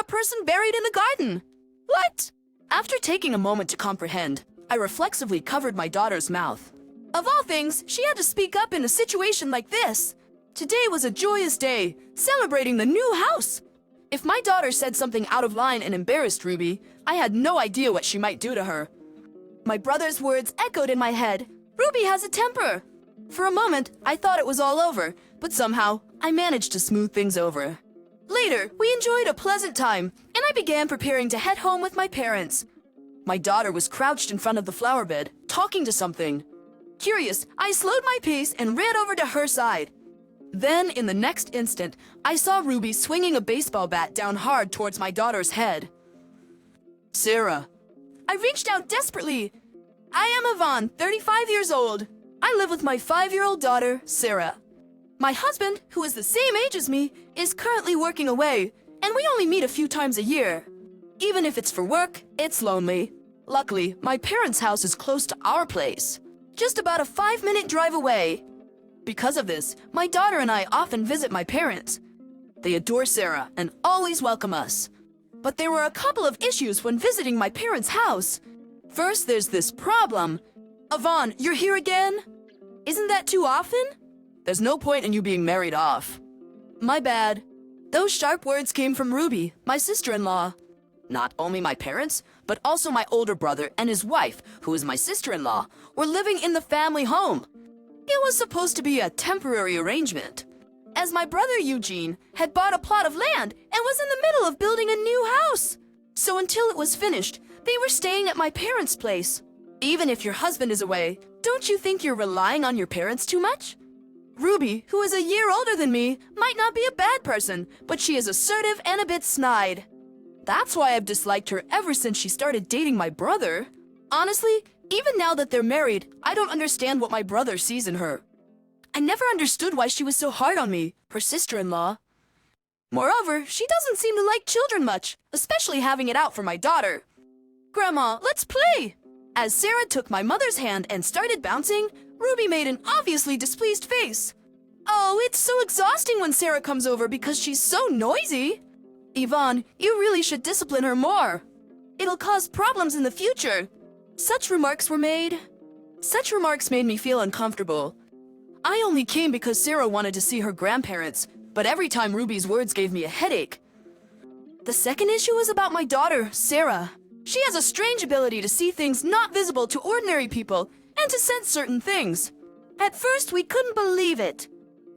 person buried in the garden. What? After taking a moment to comprehend, I reflexively covered my daughter's mouth. Of all things, she had to speak up in a situation like this. Today was a joyous day, celebrating the new house. If my daughter said something out of line and embarrassed Ruby, I had no idea what she might do to her. My brother's words echoed in my head. Ruby has a temper. For a moment, I thought it was all over, but somehow, I managed to smooth things over. Later, we enjoyed a pleasant time, and I began preparing to head home with my parents. My daughter was crouched in front of the flower bed, talking to something. Curious, I slowed my pace and ran over to her side. Then, in the next instant, I saw Ruby swinging a baseball bat down hard towards my daughter's head. Sarah. I reached out desperately. I am Yvonne, 35 years old. I live with my 5-year-old daughter, Sarah. My husband, who is the same age as me, is currently working away, and we only meet a few times a year. Even if it's for work, it's lonely. Luckily, my parents' house is close to our place, just about a 5-minute drive away. Because of this, my daughter and I often visit my parents. They adore Sarah and always welcome us. But there were a couple of issues when visiting my parents' house. First, there's this problem. Yvonne, you're here again? Isn't that too often? There's no point in you being married off. My bad. Those sharp words came from Ruby, my sister-in-law. Not only my parents, but also my older brother and his wife, who is my sister-in-law, were living in the family home. It was supposed to be a temporary arrangement, as my brother Eugene had bought a plot of land and was in the middle of building a new house. So until it was finished, they were staying at my parents' place. Even if your husband is away, don't you think you're relying on your parents too much? Ruby, who is a year older than me, might not be a bad person, but she is assertive and a bit snide. That's why I've disliked her ever since she started dating my brother. Honestly, even now that they're married, I don't understand what my brother sees in her. I never understood why she was so hard on me, her sister-in-law. Moreover, she doesn't seem to like children much, especially having it out for my daughter. Grandma, let's play! As Sarah took my mother's hand and started bouncing, Ruby made an obviously displeased face. Oh, it's so exhausting when Sarah comes over because she's so noisy. Yvonne, you really should discipline her more. It'll cause problems in the future. Such remarks were made. Such remarks made me feel uncomfortable. I only came because Sarah wanted to see her grandparents, but every time Ruby's words gave me a headache. The second issue is about my daughter, Sarah. She has a strange ability to see things not visible to ordinary people and to sense certain things. At first, we couldn't believe it.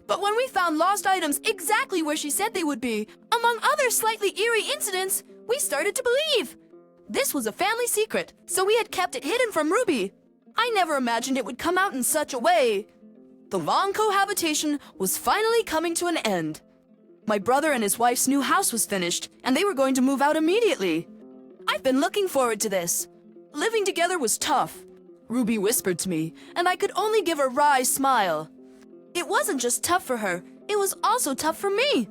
But when we found lost items exactly where she said they would be, among other slightly eerie incidents, we started to believe. This was a family secret, so we had kept it hidden from Ruby. I never imagined it would come out in such a way. The long cohabitation was finally coming to an end. My brother and his wife's new house was finished, and they were going to move out immediately. I've been looking forward to this. Living together was tough. Ruby whispered to me, and I could only give a wry smile. It wasn't just tough for her, it was also tough for me.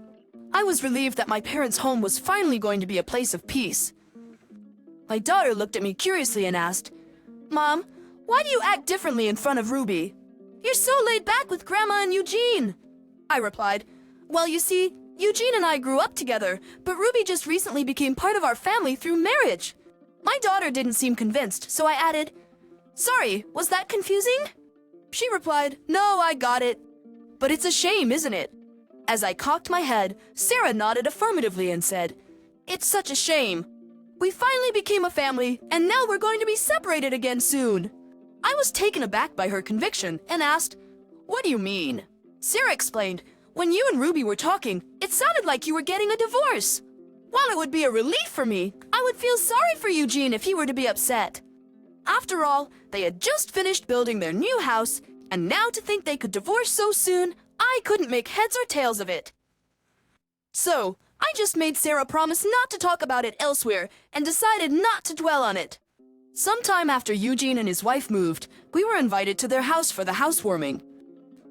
I was relieved that my parents' home was finally going to be a place of peace. My daughter looked at me curiously and asked, Mom, why do you act differently in front of Ruby? You're so laid back with Grandma and Eugene. I replied, Well, you see, Eugene and I grew up together, but Ruby just recently became part of our family through marriage. My daughter didn't seem convinced, so I added, Sorry, was that confusing? She replied, No, I got it. But it's a shame, isn't it? As I cocked my head, Sarah nodded affirmatively and said, It's such a shame. We finally became a family, and now we're going to be separated again soon. I was taken aback by her conviction and asked, What do you mean? Sarah explained, When you and Ruby were talking, it sounded like you were getting a divorce. While it would be a relief for me, I would feel sorry for Eugene if he were to be upset. After all, they had just finished building their new house, and now to think they could divorce so soon, I couldn't make heads or tails of it. So, I just made Sarah promise not to talk about it elsewhere and decided not to dwell on it. Sometime after Eugene and his wife moved, we were invited to their house for the housewarming.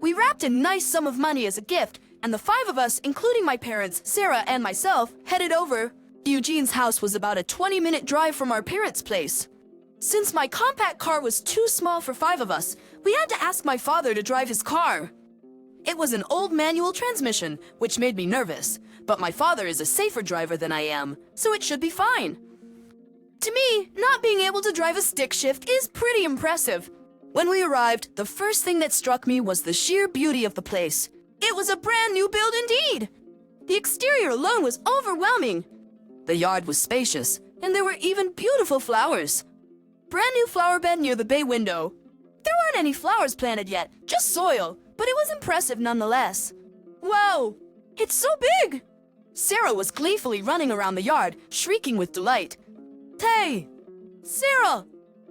We wrapped a nice sum of money as a gift, and the 5 of us, including my parents, Sarah, and myself, headed over. Eugene's house was about a 20-minute drive from our parents' place. Since my compact car was too small for 5 of us, we had to ask my father to drive his car. It was an old manual transmission, which made me nervous, But my father is a safer driver than I am, so it should be fine. To me, not being able to drive a stick shift is pretty impressive. When we arrived, the first thing that struck me was the sheer beauty of the place. It was a brand new build indeed. The exterior alone was overwhelming. The yard was spacious, and there were even beautiful flowers. Brand new flower bed near the bay window. There weren't any flowers planted yet, just soil, but it was impressive nonetheless. Wow, it's so big! Sarah was gleefully running around the yard, shrieking with delight. Hey, Sarah!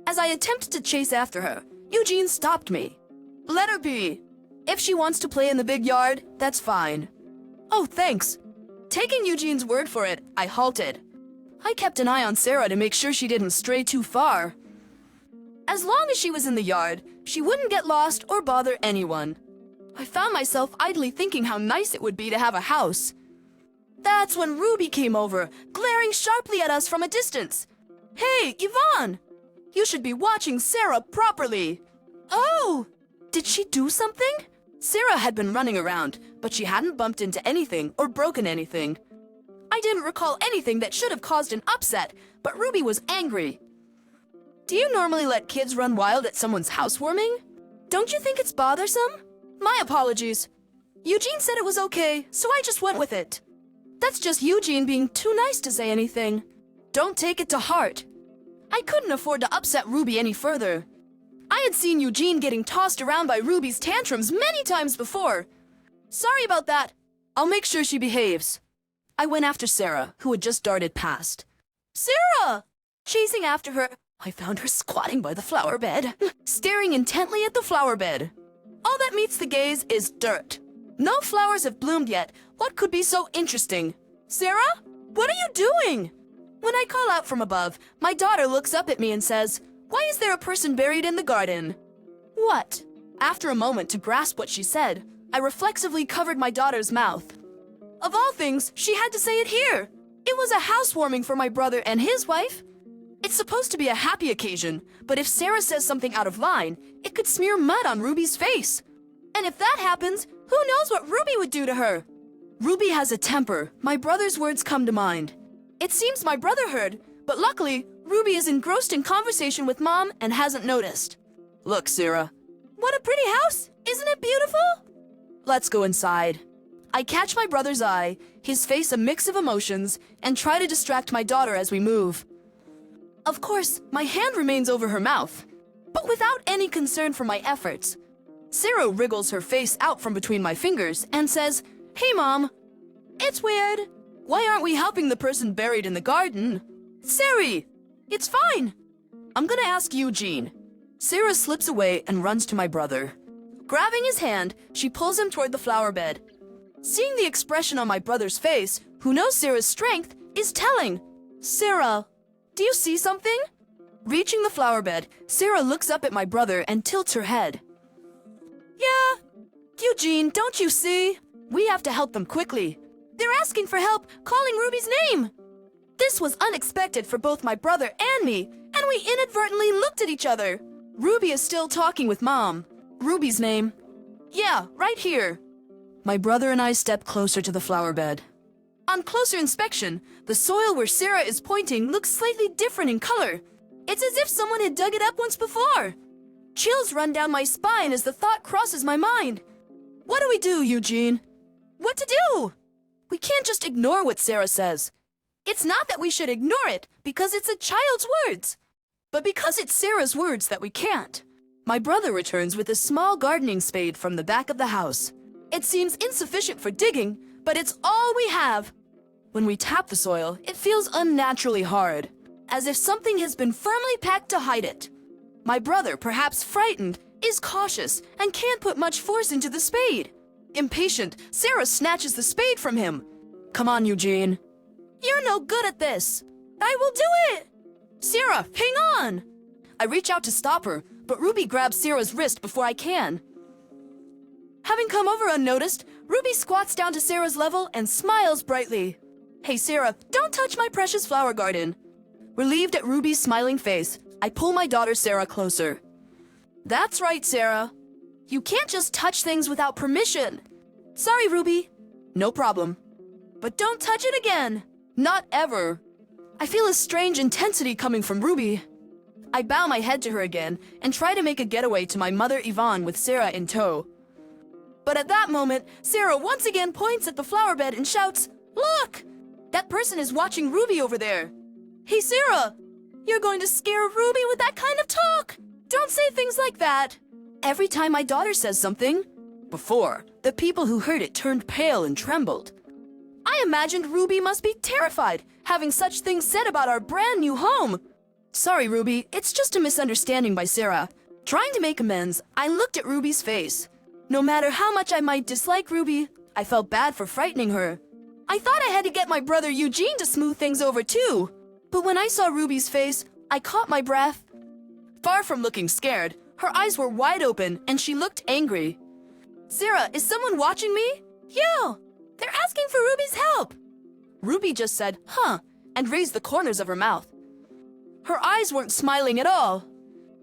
As I attempted to chase after her, Eugene stopped me. Let her be. If she wants to play in the big yard, that's fine. Oh, thanks. Taking Eugene's word for it, I halted. I kept an eye on Sarah to make sure she didn't stray too far. As long as she was in the yard, she wouldn't get lost or bother anyone. I found myself idly thinking how nice it would be to have a house. That's when Ruby came over, glaring sharply at us from a distance. Hey, Yvonne! You should be watching Sarah properly. Oh! Did she do something? Sarah had been running around, but she hadn't bumped into anything or broken anything. I didn't recall anything that should have caused an upset, but Ruby was angry. Do you normally let kids run wild at someone's housewarming? Don't you think it's bothersome? My apologies. Eugene said it was okay, so I just went with it. That's just Eugene being too nice to say anything. Don't take it to heart. I couldn't afford to upset Ruby any further. I had seen Eugene getting tossed around by Ruby's tantrums many times before. Sorry about that. I'll make sure she behaves. I went after Sarah, who had just darted past. Sarah! Chasing after her, I found her squatting by the flower bed, staring intently at the flower bed. All that meets the gaze is dirt. No flowers have bloomed yet. What could be so interesting? Sarah? What are you doing? When I call out from above, my daughter looks up at me and says, "Why is there a person buried in the garden?" What? After a moment to grasp what she said, I reflexively covered my daughter's mouth. Of all things, she had to say it here. It was a housewarming for my brother and his wife. It's supposed to be a happy occasion, but if Sarah says something out of line, it could smear mud on Ruby's face. And if that happens, who knows what Ruby would do to her? Ruby has a temper. My brother's words come to mind. It seems my brother heard, but luckily, Ruby is engrossed in conversation with Mom and hasn't noticed. Look, Sarah. What a pretty house! Isn't it beautiful? Let's go inside. I catch my brother's eye, his face a mix of emotions, and try to distract my daughter as we move. Of course, my hand remains over her mouth, but without any concern for my efforts. Sarah wriggles her face out from between my fingers and says, "Hey, Mom." It's weird. Why aren't we helping the person buried in the garden? Sari, it's fine. I'm gonna ask Eugene. Sarah slips away and runs to my brother. Grabbing his hand, she pulls him toward the flower bed. Seeing the expression on my brother's face, who knows Sarah's strength, is telling. Sarah, do you see something? Reaching the flower bed, Sarah looks up at my brother and tilts her head. Yeah. Eugene, don't you see? We have to help them quickly. They're asking for help, calling Ruby's name. This was unexpected for both my brother and me, and we inadvertently looked at each other. Ruby is still talking with Mom. Ruby's name. Yeah, right here. My brother and I step closer to the flower bed. On closer inspection, the soil where Sarah is pointing looks slightly different in color. It's as if someone had dug it up once before. Chills run down my spine as the thought crosses my mind. What do we do, Eugene? What to do? We can't just ignore what Sarah says. It's not that we should ignore it because it's a child's words, but because it's Sarah's words that we can't. My brother returns with a small gardening spade from the back of the house. It seems insufficient for digging, but it's all we have. When we tap the soil, it feels unnaturally hard, as if something has been firmly packed to hide it. My brother, perhaps frightened, is cautious and can't put much force into the spade. Impatient, Sarah snatches the spade from him. Come on, Eugene. You're no good at this. I will do it. Sarah, hang on. I reach out to stop her, but Ruby grabs Sarah's wrist before I can. Having come over unnoticed, Ruby squats down to Sarah's level and smiles brightly. Hey, Sarah, don't touch my precious flower garden. Relieved at Ruby's smiling face, I pull my daughter Sarah closer. That's right, Sarah. You can't just touch things without permission. Sorry, Ruby. No problem. but don't touch it again. Not ever. I feel a strange intensity coming from Ruby. I bow my head to her again and try to make a getaway to my mother Yvonne with Sarah in tow. But at that moment, Sarah once again points at the flower bed and shouts, "Look! That person is watching Ruby over there." Hey Sarah, you're going to scare Ruby with that kind of talk. Don't say things like that. Every time my daughter says something, before, the people who heard it turned pale and trembled. I imagined Ruby must be terrified, having such things said about our brand new home. Sorry, Ruby, it's just a misunderstanding by Sarah. Trying to make amends, I looked at Ruby's face. No matter how much I might dislike Ruby, I felt bad for frightening her. I thought I had to get my brother Eugene to smooth things over too. But when I saw Ruby's face, I caught my breath. Far from looking scared, her eyes were wide open and she looked angry. Sarah, is someone watching me? You! They're asking for Ruby's help! Ruby just said, "Huh," and raised the corners of her mouth. Her eyes weren't smiling at all.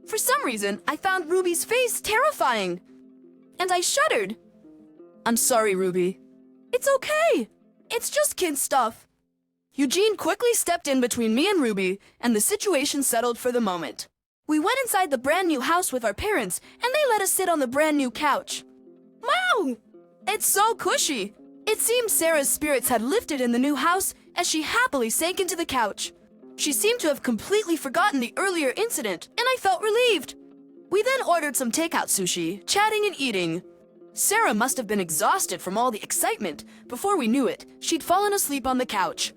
For some reason, I found Ruby's face terrifying. And I shuddered. I'm sorry, Ruby. It's okay. It's just kid stuff. Eugene quickly stepped in between me and Ruby, and the situation settled for the moment. We went inside the brand new house with our parents, and they let us sit on the brand new couch. Wow! It's so cushy. It seemed Sarah's spirits had lifted in the new house as she happily sank into the couch. She seemed to have completely forgotten the earlier incident, and I felt relieved. We then ordered some takeout sushi, chatting and eating. Sarah must have been exhausted from all the excitement. Before we knew it, she'd fallen asleep on the couch.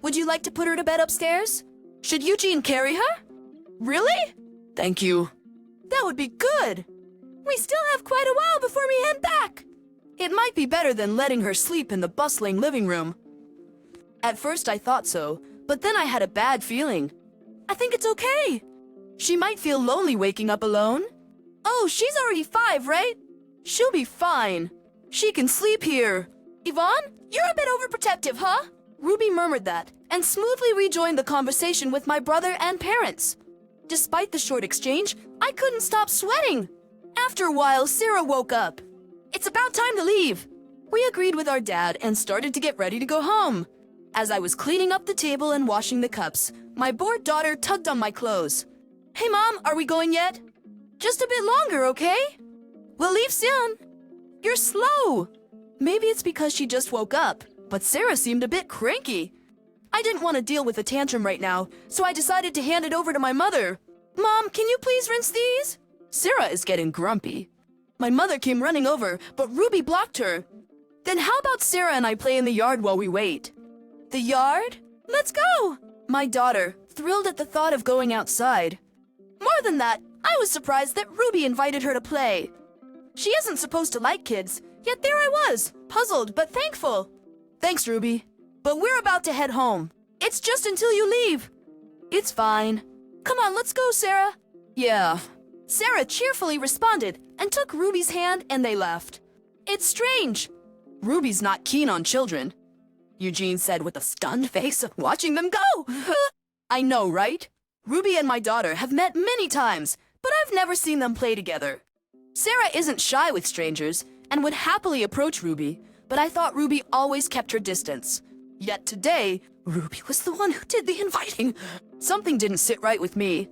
Would you like to put her to bed upstairs? Should Eugene carry her? Really? Thank you. That would be good. We still have quite a while before we head back. It might be better than letting her sleep in the bustling living room. At first I thought so, but then I had a bad feeling. I think it's okay. She might feel lonely waking up alone. Oh, she's already 5, right? She'll be fine. She can sleep here. Yvonne, you're a bit overprotective, huh? Ruby murmured that and smoothly rejoined the conversation with my brother and parents. Despite the short exchange, I couldn't stop sweating. After a while, Sarah woke up. It's about time to leave. We agreed with our dad and started to get ready to go home. As I was cleaning up the table and washing the cups, my bored daughter tugged on my clothes. Hey Mom, are we going yet? Just a bit longer, okay? We'll leave soon. You're slow. Maybe it's because she just woke up, but Sarah seemed a bit cranky. I didn't want to deal with a tantrum right now, so I decided to hand it over to my mother. Mom, can you please rinse these? Sarah is getting grumpy. My mother came running over, but Ruby blocked her. Then how about Sarah and I play in the yard while we wait? The yard? Let's go! My daughter, thrilled at the thought of going outside. More than that, I was surprised that Ruby invited her to play. She isn't supposed to like kids, yet there I was, puzzled but thankful. Thanks, Ruby. But we're about to head home. It's just until you leave. It's fine. Come on, let's go, Sarah. Yeah. Sarah cheerfully responded and took Ruby's hand and they left. It's strange. Ruby's not keen on children, Eugene said with a stunned face, watching them go. I know, right? Ruby and my daughter have met many times, but I've never seen them play together. Sarah isn't shy with strangers and would happily approach Ruby, but I thought Ruby always kept her distance. Yet today, Ruby was the one who did the inviting. Something didn't sit right with me.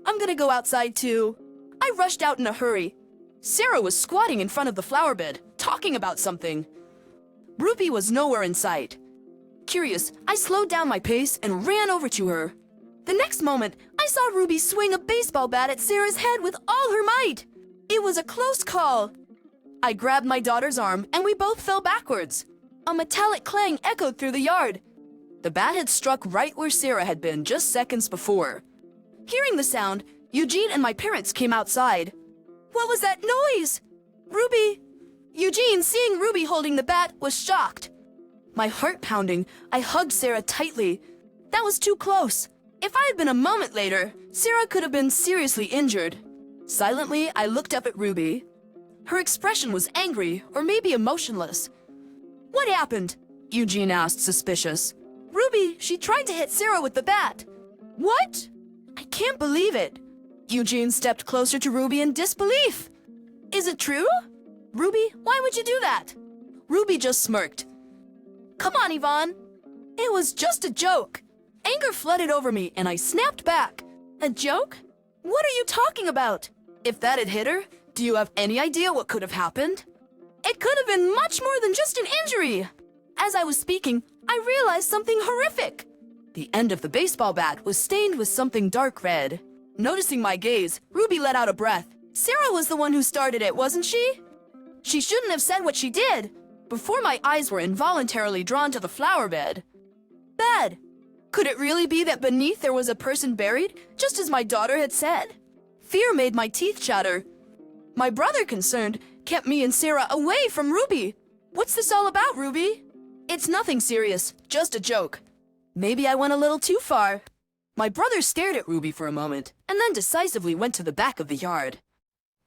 I'm gonna go outside too. I rushed out in a hurry. Sarah was squatting in front of the flower bed, talking about something. Ruby was nowhere in sight. Curious, I slowed down my pace and ran over to her. The next moment, I saw Ruby swing a baseball bat at Sarah's head with all her might. It was a close call. I grabbed my daughter's arm and we both fell backwards. A metallic clang echoed through the yard. The bat had struck right where Sarah had been just seconds before. Hearing the sound, Eugene and my parents came outside. What was that noise? Ruby! Eugene, seeing Ruby holding the bat, was shocked. My heart pounding, I hugged Sarah tightly. That was too close. If I had been a moment later, Sarah could have been seriously injured. Silently, I looked up at Ruby. Her expression was angry, or maybe emotionless. What happened? Eugene asked, suspicious. Ruby, she tried to hit Sarah with the bat. What? I can't believe it. Eugene stepped closer to Ruby in disbelief. Is it true? Ruby, why would you do that? Ruby just smirked. Come on, Yvonne. It was just a joke. Anger flooded over me and I snapped back. A joke? What are you talking about? If that had hit her, do you have any idea what could have happened? It could have been much more than just an injury. As I was speaking, I realized something horrific. The end of the baseball bat was stained with something dark red. Noticing my gaze, Ruby let out a breath. Sarah was the one who started it, wasn't she? She shouldn't have said what she did. Before my eyes were involuntarily drawn to the flower bed. Bed. Could it really be that beneath there was a person buried, just as my daughter had said? Fear made my teeth chatter. My brother, concerned, kept me and Sarah away from Ruby. What's this all about, Ruby? It's nothing serious, just a joke. Maybe I went a little too far. My brother stared at Ruby for a moment, and then decisively went to the back of the yard.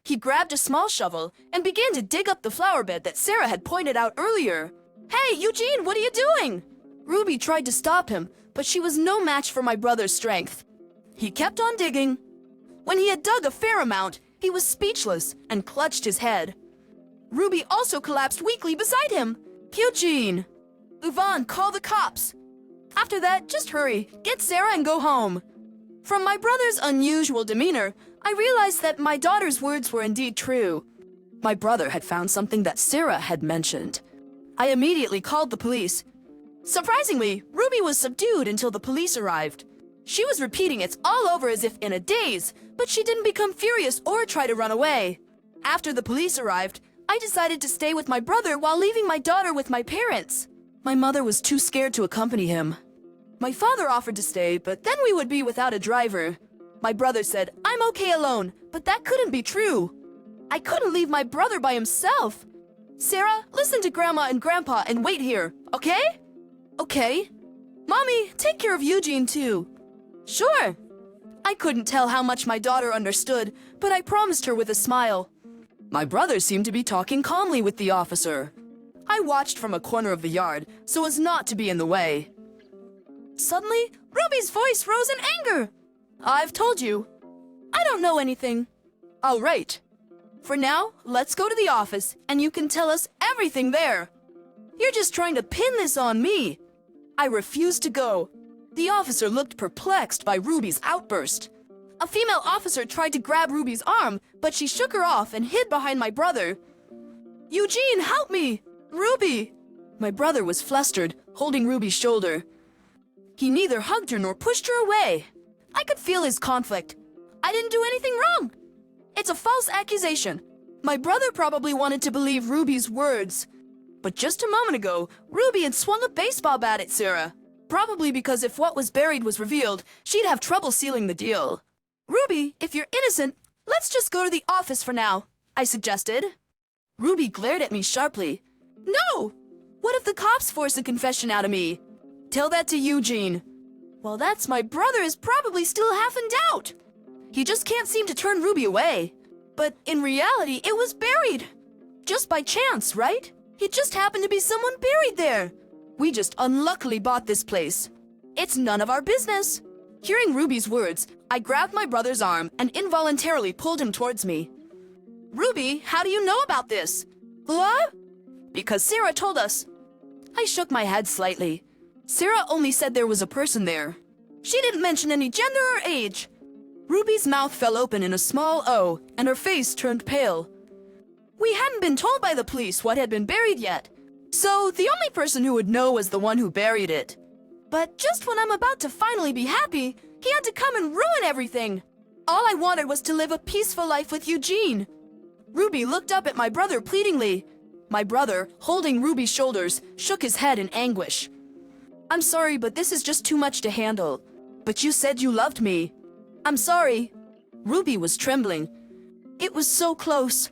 He grabbed a small shovel and began to dig up the flower bed that Sarah had pointed out earlier. Hey, Eugene, what are you doing? Ruby tried to stop him, but she was no match for my brother's strength. He kept on digging. When he had dug a fair amount, he was speechless and clutched his head. Ruby also collapsed weakly beside him. Eugene! Yvonne, call the cops! After that, just hurry, get Sarah and go home. From my brother's unusual demeanor, I realized that my daughter's words were indeed true. My brother had found something that Sarah had mentioned. I immediately called the police. Surprisingly, Ruby was subdued until the police arrived. She was repeating "it's all over" as if in a daze, but she didn't become furious or try to run away. After the police arrived, I decided to stay with my brother while leaving my daughter with my parents. My mother was too scared to accompany him. My father offered to stay, but then we would be without a driver. My brother said, "I'm okay alone," but that couldn't be true. I couldn't leave my brother by himself. Sarah, listen to Grandma and Grandpa and wait here, okay? Okay. Mommy, take care of Eugene too. Sure. I couldn't tell how much my daughter understood, but I promised her with a smile. My brother seemed to be talking calmly with the officer. I watched from a corner of the yard so as not to be in the way. Suddenly, Ruby's voice rose in anger. I've told you. I don't know anything. All right. For now, let's go to the office and you can tell us everything there. You're just trying to pin this on me. I refused to go. The officer looked perplexed by Ruby's outburst. A female officer tried to grab Ruby's arm, but she shook her off and hid behind my brother. Eugene, help me! Ruby! My brother was flustered, holding Ruby's shoulder. He neither hugged her nor pushed her away. I could feel his conflict. I didn't do anything wrong. It's a false accusation. My brother probably wanted to believe Ruby's words. But just a moment ago, Ruby had swung a baseball bat at Sarah. Probably because if what was buried was revealed, she'd have trouble sealing the deal. Ruby, if you're innocent, let's just go to the office for now, I suggested. Ruby glared at me sharply. No! What if the cops force a confession out of me? Tell that to Eugene. Well, that's my brother is probably still half in doubt. He just can't seem to turn Ruby away. But in reality, it was buried. Just by chance, right? It just happened to be someone buried there. We just unluckily bought this place. It's none of our business. Hearing Ruby's words, I grabbed my brother's arm and involuntarily pulled him towards me. Ruby, how do you know about this? What? Because Sarah told us. I shook my head slightly. Sarah only said there was a person there. She didn't mention any gender or age. Ruby's mouth fell open in a small O, and her face turned pale. We hadn't been told by the police what had been buried yet, so the only person who would know was the one who buried it. But just when I'm about to finally be happy, he had to come and ruin everything. All I wanted was to live a peaceful life with Eugene. Ruby looked up at my brother pleadingly. My brother, holding Ruby's shoulders, shook his head in anguish. I'm sorry, but this is just too much to handle. But you said you loved me. I'm sorry. Ruby was trembling. It was so close.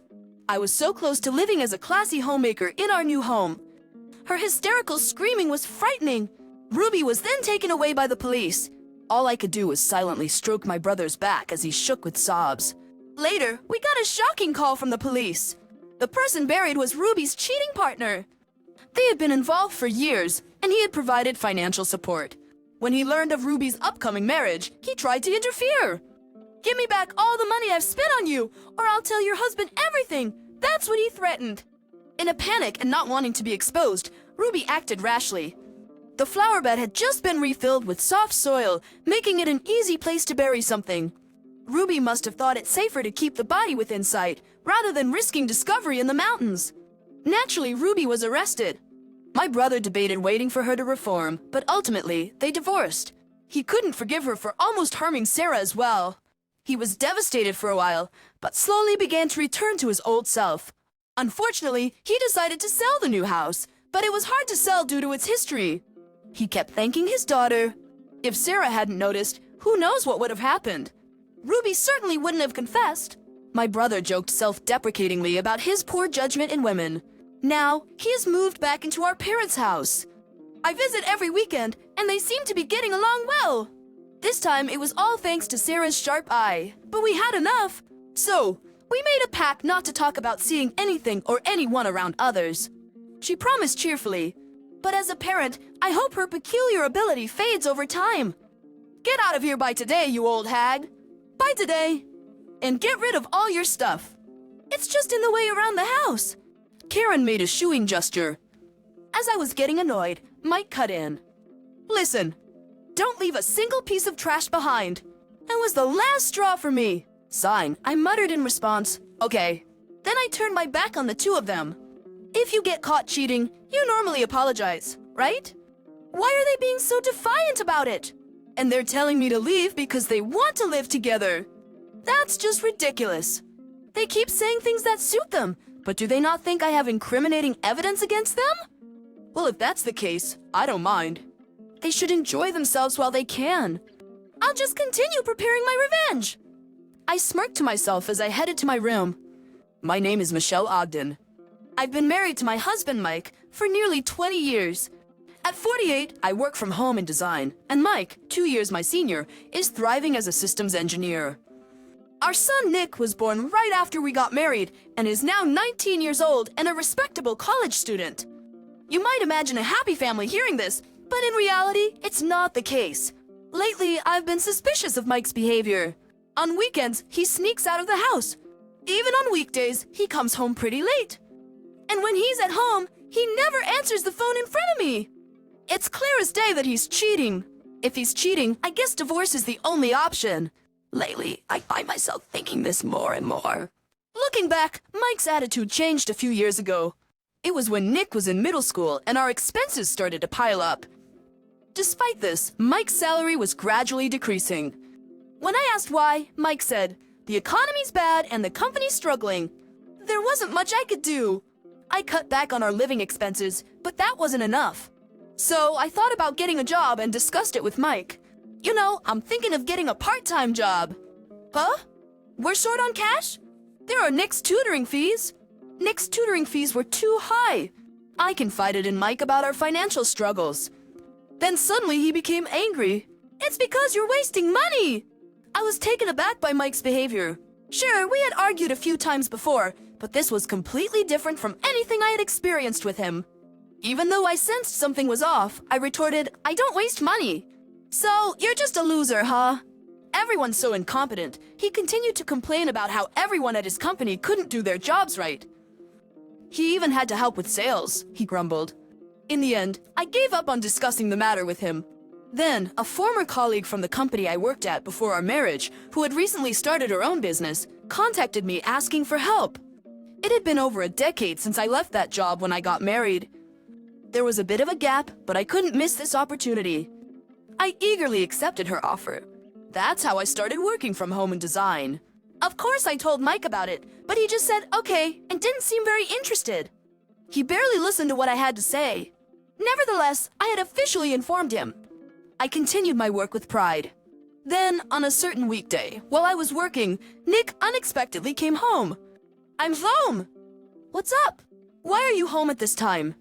I was so close to living as a classy homemaker in our new home. Her hysterical screaming was frightening. Ruby was then taken away by the police. All I could do was silently stroke my brother's back as he shook with sobs. Later, we got a shocking call from the police. The person buried was Ruby's cheating partner. They had been involved for years, and he had provided financial support. When he learned of Ruby's upcoming marriage, he tried to interfere. Give me back all the money I've spent on you, or I'll tell your husband everything. That's what he threatened. In a panic and not wanting to be exposed, Ruby acted rashly. The flower bed had just been refilled with soft soil, making it an easy place to bury something. Ruby must have thought it safer to keep the body within sight, rather than risking discovery in the mountains. Naturally, Ruby was arrested. My brother debated waiting for her to reform, but ultimately, they divorced. He couldn't forgive her for almost harming Sarah as well. He was devastated for a while, but slowly began to return to his old self. Unfortunately, he decided to sell the new house, but it was hard to sell due to its history. He kept thanking his daughter. If Sarah hadn't noticed, who knows what would have happened? Ruby certainly wouldn't have confessed. My brother joked self-deprecatingly about his poor judgment in women. Now, he has moved back into our parents' house. I visit every weekend, and they seem to be getting along well. This time, it was all thanks to Sarah's sharp eye, but we had enough. So, we made a pact not to talk about seeing anything or anyone around others. She promised cheerfully, but as a parent, I hope her peculiar ability fades over time. Get out of here by today, you old hag. By today. And get rid of all your stuff. It's just in the way around the house. Karen made a shooing gesture. As I was getting annoyed, Mike cut in. Listen, don't leave a single piece of trash behind. That was the last straw for me. Sign, I muttered in response. Okay. Then I turned my back on the two of them. If you get caught cheating, you normally apologize, right? Why are they being so defiant about it? And they're telling me to leave because they want to live together. That's just ridiculous. They keep saying things that suit them, but do they not think I have incriminating evidence against them? Well, if that's the case, I don't mind. They should enjoy themselves while they can. I'll just continue preparing my revenge. I smirked to myself as I headed to my room. My name is Michelle Ogden. I've been married to my husband, Mike, for nearly 20 years. At 48, I work from home in design, and Mike, 2 years my senior, is thriving as a systems engineer. Our son Nick was born right after we got married and is now 19 years old and a respectable college student. You might imagine a happy family hearing this, but in reality, it's not the case. Lately, I've been suspicious of Mike's behavior. On weekends, he sneaks out of the house. Even on weekdays, he comes home pretty late. And when he's at home, he never answers the phone in front of me. It's clear as day that he's cheating. If he's cheating, I guess divorce is the only option. Lately, I find myself thinking this more and more. Looking back, Mike's attitude changed a few years ago. It was when Nick was in middle school and our expenses started to pile up. Despite this, Mike's salary was gradually decreasing. When I asked why, Mike said, "The economy's bad and the company's struggling." There wasn't much I could do. I cut back on our living expenses, but that wasn't enough. So I thought about getting a job and discussed it with Mike. You know, I'm thinking of getting a part-time job. Huh? We're short on cash? There are Nick's tutoring fees. Nick's tutoring fees were too high. I confided in Mike about our financial struggles. Then suddenly he became angry. It's because you're wasting money. I was taken aback by Mike's behavior. Sure, we had argued a few times before, but this was completely different from anything I had experienced with him. Even though I sensed something was off, I retorted, "I don't waste money." "So, you're just a loser, huh?" Everyone's so incompetent. He continued to complain about how everyone at his company couldn't do their jobs right. He even had to help with sales, he grumbled. In the end, I gave up on discussing the matter with him. Then, a former colleague from the company I worked at before our marriage, who had recently started her own business, contacted me asking for help. It had been over a decade since I left that job when I got married. There was a bit of a gap, but I couldn't miss this opportunity. I eagerly accepted her offer. That's how I started working from home in design. Of course I told Mike about it, but he just said okay and didn't seem very interested. He barely listened to what I had to say. Nevertheless, I had officially informed him. I continued my work with pride. Then, on a certain weekday, while I was working, Nick unexpectedly came home. "I'm home." "What's up? Why are you home at this time?"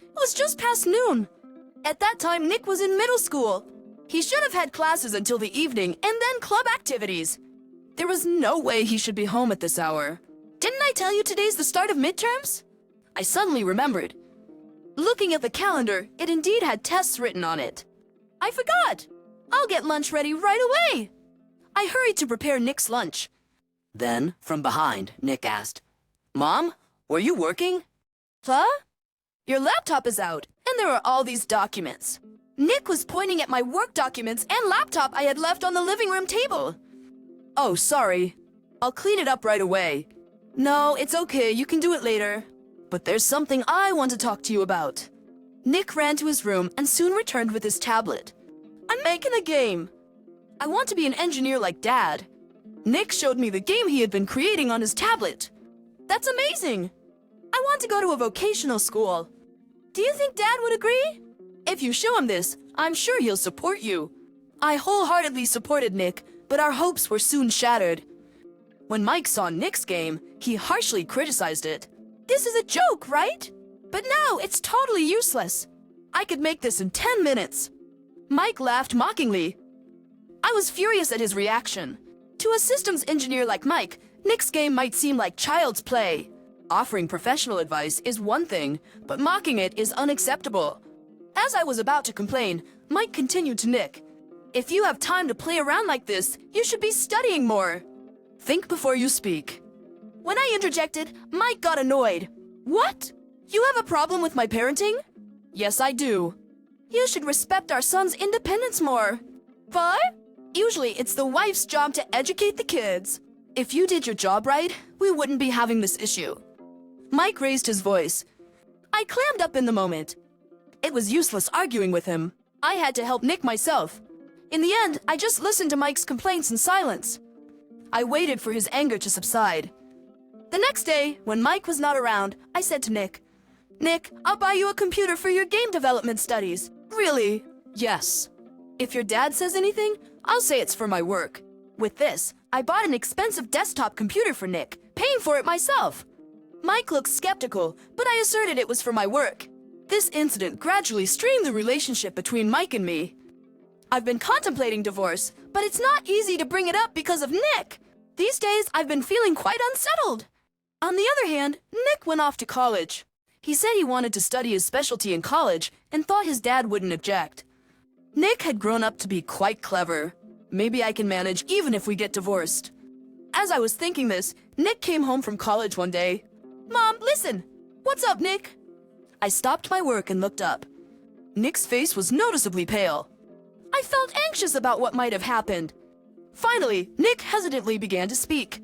"It was just past noon." At that time, Nick was in middle school. He should have had classes until the evening and then club activities. There was no way he should be home at this hour. Didn't I tell you today's the start of midterms? I suddenly remembered. Looking at the calendar, it indeed had tests written on it. I forgot. I'll get lunch ready right away. I hurried to prepare Nick's lunch. Then, from behind, Nick asked, "Mom, were you working?" "Huh? Your laptop is out, and there were all these documents. Nick was pointing at my work documents and laptop I had left on the living room table. Oh, sorry. I'll clean it up right away. No, it's okay, you can do it later. But there's something I want to talk to you about. Nick ran to his room and soon returned with his tablet. I'm making a game. I want to be an engineer like Dad. Nick showed me the game he had been creating on his tablet. That's amazing. I want to go to a vocational school. Do you think Dad would agree? If you show him this, I'm sure he'll support you. I wholeheartedly supported Nick, but our hopes were soon shattered. When Mike saw Nick's game, he harshly criticized it. This is a joke, right? But now it's totally useless. I could make this in 10 minutes. Mike laughed mockingly. I was furious at his reaction. To a systems engineer like Mike, Nick's game might seem like child's play. Offering professional advice is one thing, but mocking it is unacceptable. As I was about to complain, Mike continued to Nick. If you have time to play around like this, you should be studying more. Think before you speak. When I interjected, Mike got annoyed. What? You have a problem with my parenting? Yes, I do. You should respect our son's independence more. But usually it's the wife's job to educate the kids. If you did your job right, we wouldn't be having this issue. Mike raised his voice. I clammed up in the moment. It was useless arguing with him. I had to help Nick myself. In the end, I just listened to Mike's complaints in silence. I waited for his anger to subside. The next day, when Mike was not around, I said to Nick, Nick, I'll buy you a computer for your game development studies. Really? Yes. If your dad says anything, I'll say it's for my work. With this, I bought an expensive desktop computer for Nick, paying for it myself. Mike looked skeptical, but I asserted it was for my work. This incident gradually strained the relationship between Mike and me. I've been contemplating divorce, but it's not easy to bring it up because of Nick. These days, I've been feeling quite unsettled. On the other hand, Nick went off to college. He said he wanted to study his specialty in college and thought his dad wouldn't object. Nick had grown up to be quite clever. Maybe I can manage even if we get divorced. As I was thinking this, Nick came home from college one day. Mom, listen! What's up, Nick? I stopped my work and looked up. Nick's face was noticeably pale. I felt anxious about what might have happened. Finally, Nick hesitantly began to speak.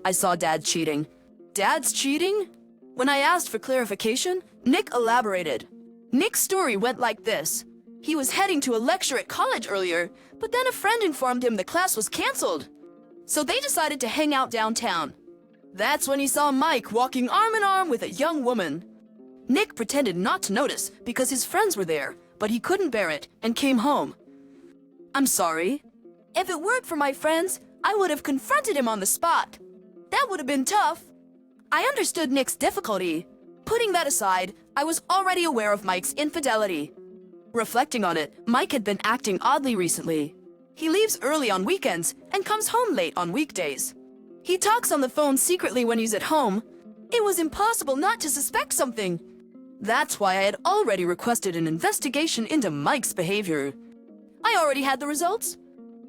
I saw Dad cheating. Dad's cheating? When I asked for clarification, Nick elaborated. Nick's story went like this. He was heading to a lecture at college earlier, but then a friend informed him the class was canceled. So they decided to hang out downtown. That's when he saw Mike walking arm in arm with a young woman. Nick pretended not to notice because his friends were there, but he couldn't bear it and came home. I'm sorry. If it weren't for my friends, I would have confronted him on the spot. That would have been tough. I understood Nick's difficulty. Putting that aside, I was already aware of Mike's infidelity. Reflecting on it, Mike had been acting oddly recently. He leaves early on weekends and comes home late on weekdays. He talks on the phone secretly when he's at home. It was impossible not to suspect something. That's why I had already requested an investigation into Mike's behavior. I already had the results.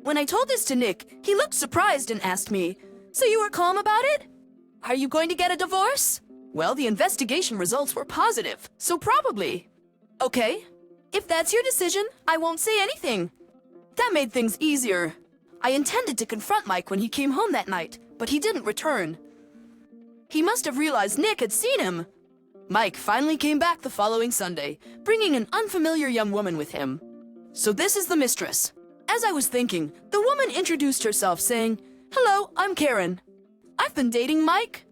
When I told this to Nick, he looked surprised and asked me, "So you were calm about it? Are you going to get a divorce?" Well, the investigation results were positive, so probably. Okay, if that's your decision, I won't say anything. That made things easier. I intended to confront Mike when he came home that night, but he didn't return. He must have realized Nick had seen him. Mike finally came back the following Sunday, bringing an unfamiliar young woman with him. So this is the mistress. As I was thinking, the woman introduced herself saying, "Hello, I'm Karen. I've been dating Mike."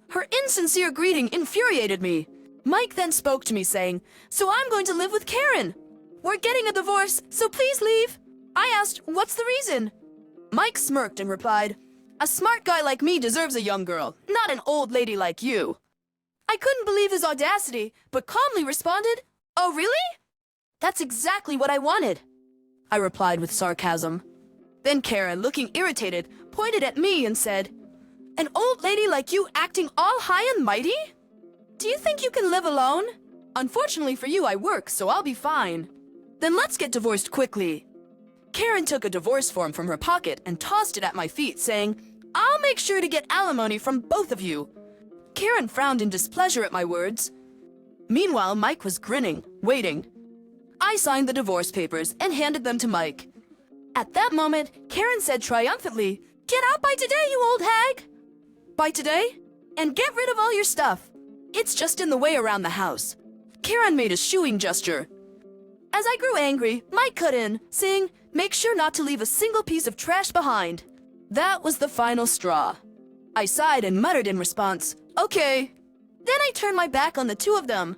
Her insincere greeting infuriated me. Mike then spoke to me saying, "So I'm going to live with Karen. We're getting a divorce, so please leave." I asked, "What's the reason?" Mike smirked and replied, "A smart guy like me deserves a young girl, not an old lady like you." I couldn't believe his audacity, but calmly responded, "Oh, really? That's exactly what I wanted," I replied with sarcasm. Then Karen, looking irritated, pointed at me and said, "An old lady like you acting all high and mighty? Do you think you can live alone? Unfortunately for you, I work, so I'll be fine. Then let's get divorced quickly." Karen took a divorce form from her pocket and tossed it at my feet, saying, "I'll make sure to get alimony from both of you." Karen frowned in displeasure at my words. Meanwhile, Mike was grinning, waiting. I signed the divorce papers and handed them to Mike. At that moment, Karen said triumphantly, "Get out by today, you old hag!" By today? And get rid of all your stuff. It's just in the way around the house. Karen made a shooing gesture. As I grew angry, Mike cut in, saying, "Make sure not to leave a single piece of trash behind." That was the final straw. I sighed and muttered in response, "Okay." Then I turned my back on the two of them.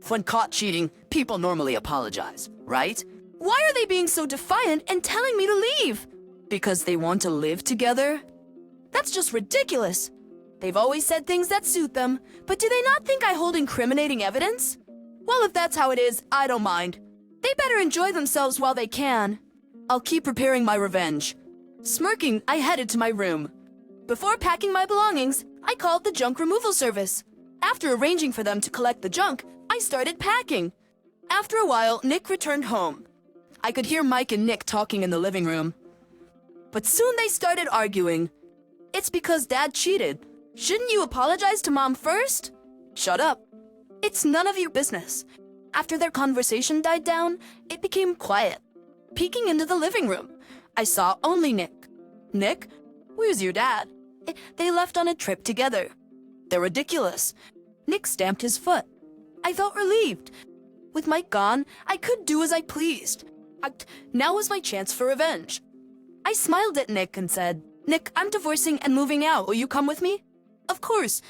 When caught cheating, people normally apologize, right? Why are they being so defiant and telling me to leave? Because they want to live together? That's just ridiculous. They've always said things that suit them, but do they not think I hold incriminating evidence? Well, if that's how it is, I don't mind. They better enjoy themselves while they can. I'll keep preparing my revenge. Smirking, I headed to my room. Before packing my belongings, I called the junk removal service. After arranging for them to collect the junk, I started packing. After a while, Nick returned home. I could hear Mike and Nick talking in the living room. But soon they started arguing. It's because Dad cheated. Shouldn't you apologize to Mom first? Shut up. It's none of your business. After their conversation died down, it became quiet. Peeking into the living room, I saw only Nick. "Nick, where's your dad?" They left on a trip together. They're ridiculous. Nick stamped his foot. I felt relieved. With Mike gone, I could do as I pleased. Now was my chance for revenge. I smiled at Nick and said, "Nick, I'm divorcing and moving out. Will you come with me?" "Of course."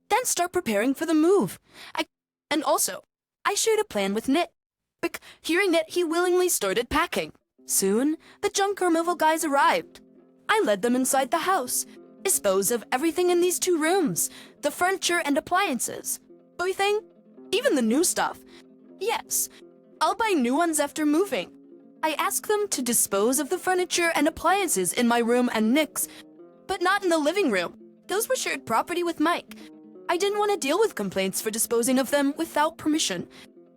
Then start preparing for the move. And also, I shared a plan with Nick. Hearing it, he willingly started packing. Soon, the junk removal guys arrived. I led them inside the house. Dispose of everything in these 2 rooms. The furniture and appliances. Everything? Even the new stuff. Yes, I'll buy new ones after moving. I asked them to dispose of the furniture and appliances in my room and Nick's, but not in the living room. Those were shared property with Mike. I didn't want to deal with complaints for disposing of them without permission.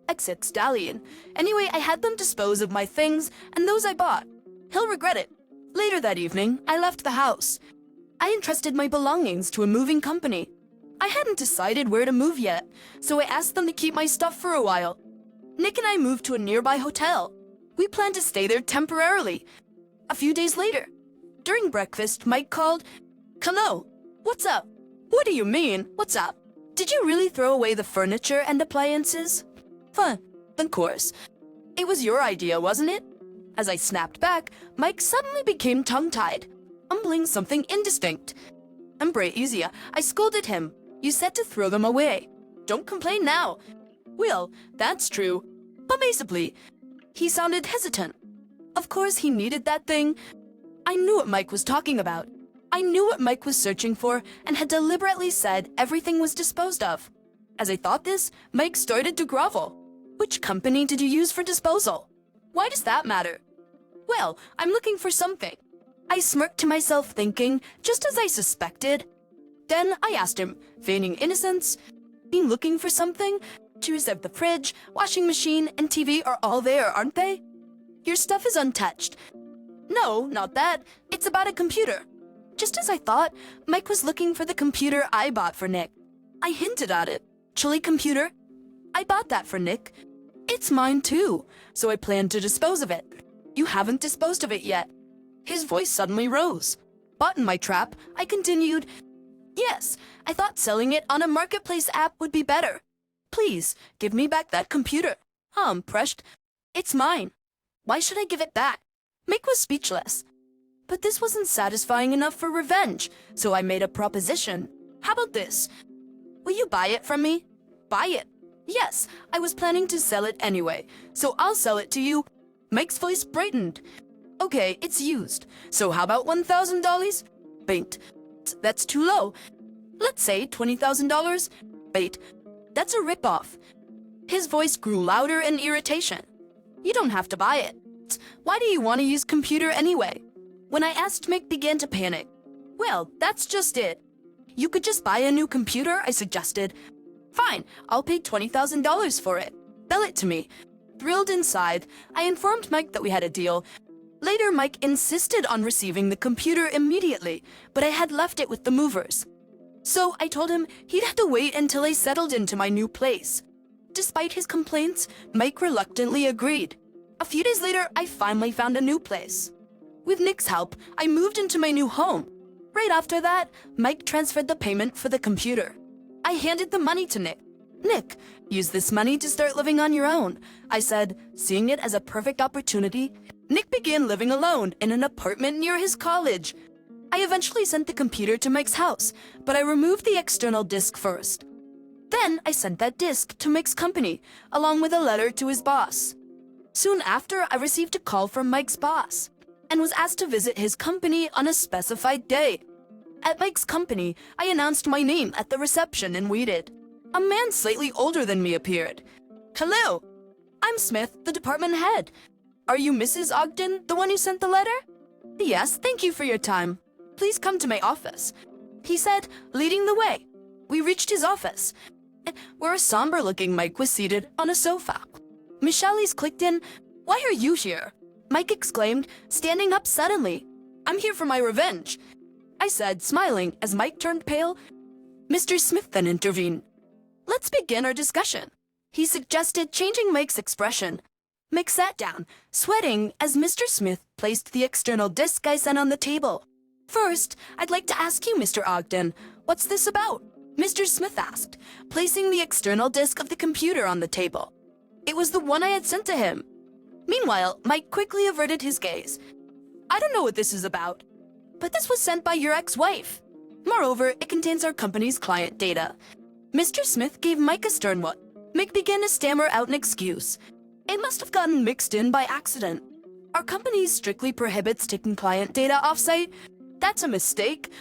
Exit Stallion. Anyway, I had them dispose of my things and those I bought. He'll regret it. Later that evening, I left the house. I entrusted my belongings to a moving company. I hadn't decided where to move yet, so I asked them to keep my stuff for a while. Nick and I moved to a nearby hotel. We planned to stay there temporarily. A few days later, during breakfast, Mike called, "Hello, what's up?" "What do you mean, what's up? Did you really throw away the furniture and appliances?" "Fun, of course. It was your idea, wasn't it?" As I snapped back, Mike suddenly became tongue-tied, mumbling something indistinct. Easy, I scolded him. "You said to throw them away. Don't complain now." "Well, that's true. But basically, he sounded hesitant. Of course he needed that thing. I knew what Mike was talking about. I knew what Mike was searching for and had deliberately said everything was disposed of. As I thought this, Mike started to grovel. "Which company did you use for disposal?" "Why does that matter?" "Well, I'm looking for something." I smirked to myself thinking, just as I suspected. Then I asked him, feigning innocence, "Been looking for something? Cheers of the fridge, washing machine, and TV are all there, aren't they? Your stuff is untouched." "No, not that. It's about a computer." Just as I thought, Mike was looking for the computer I bought for Nick. I hinted at it. "Chilly computer? I bought that for Nick. It's mine too, so I plan to dispose of it." "You haven't disposed of it yet." His voice suddenly rose. Caught in my trap, I continued, "Yes, I thought selling it on a marketplace app would be better. Please, give me back that computer." I'm pressed. "It's mine. Why should I give it back?" Mick was speechless. But this wasn't satisfying enough for revenge, so I made a proposition. "How about this? Will you buy it from me?" "Buy it?" "Yes, I was planning to sell it anyway, so I'll sell it to you." Mike's voice brightened. "Okay, it's used. So how about $1,000? "Wait, that's too low. Let's say $20,000. "Wait, that's a ripoff." His voice grew louder in irritation. "You don't have to buy it. Why do you want to use computer anyway?" When I asked, Mick began to panic. "Well, that's just it. You could just buy a new computer," I suggested. "Fine, I'll pay $20,000 for it. Sell it to me." Thrilled inside, I informed Mike that we had a deal. Later, Mike insisted on receiving the computer immediately, but I had left it with the movers. So I told him he'd have to wait until I settled into my new place. Despite his complaints, Mike reluctantly agreed. A few days later, I finally found a new place. With Nick's help, I moved into my new home. Right after that, Mike transferred the payment for the computer. I handed the money to Nick. Nick, use this money to start living on your own, I said, seeing it as a perfect opportunity. Nick began living alone in an apartment near his college. I eventually sent the computer to Mike's house, but I removed the external disk first. Then I sent that disk to Mike's company, along with a letter to his boss. Soon after, I received a call from Mike's boss and was asked to visit his company on a specified day. At Mike's company, I announced my name at the reception and waited. A man slightly older than me appeared. "Hello, I'm Smith, the department head. Are you Mrs. Ogden, the one who sent the letter?" "Yes, thank you for your time. Please come to my office," he said, leading the way. We reached his office, where a somber-looking Mike was seated on a sofa. Michelle's clicked in. "Why are you here?" Mike exclaimed, standing up suddenly. "I'm here for my revenge," I said, smiling as Mike turned pale. Mr. Smith then intervened. "Let's begin our discussion," he suggested, changing Mike's expression. Mike sat down, sweating, as Mr. Smith placed the external disk I sent on the table. "First, I'd like to ask you, Mr. Ogden, what's this about?" Mr. Smith asked, placing the external disk of the computer on the table. It was the one I had sent to him. Meanwhile, Mike quickly averted his gaze. "I don't know what this is about, but this was sent by your ex-wife. Moreover, it contains our company's client data." Mr. Smith gave Mike a stern look. Mike began to stammer out an excuse. "It must have gotten mixed in by accident. Our company strictly prohibits taking client data off-site. That's a mistake.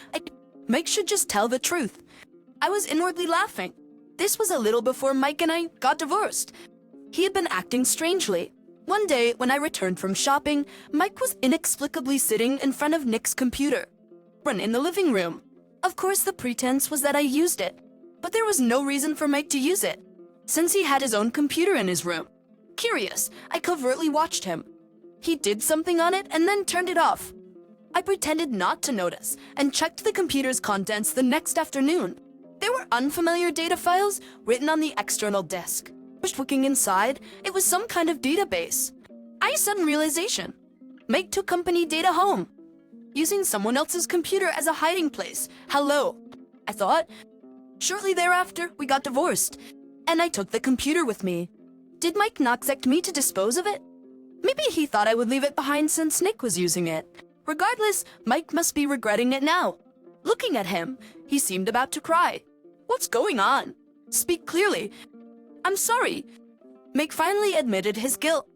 Mike should just tell the truth." I was inwardly laughing. This was a little before Mike and I got divorced. He had been acting strangely. One day, when I returned from shopping, Mike was inexplicably sitting in front of Nick's computer, in the living room. Of course, the pretense was that I used it, but there was no reason for Mike to use it, since he had his own computer in his room. Curious, I covertly watched him. He did something on it and then turned it off. I pretended not to notice and checked the computer's contents the next afternoon. There were unfamiliar data files written on the external disk. Looking inside, it was some kind of database. I had a sudden realization. Mike took company data home, using someone else's computer as a hiding place. Hello, I thought. Shortly thereafter, we got divorced, and I took the computer with me. Did Mike not expect me to dispose of it? Maybe he thought I would leave it behind since Nick was using it. Regardless, Mike must be regretting it now. Looking at him, he seemed about to cry. "What's going on? Speak clearly." "I'm sorry." Mike finally admitted his guilt.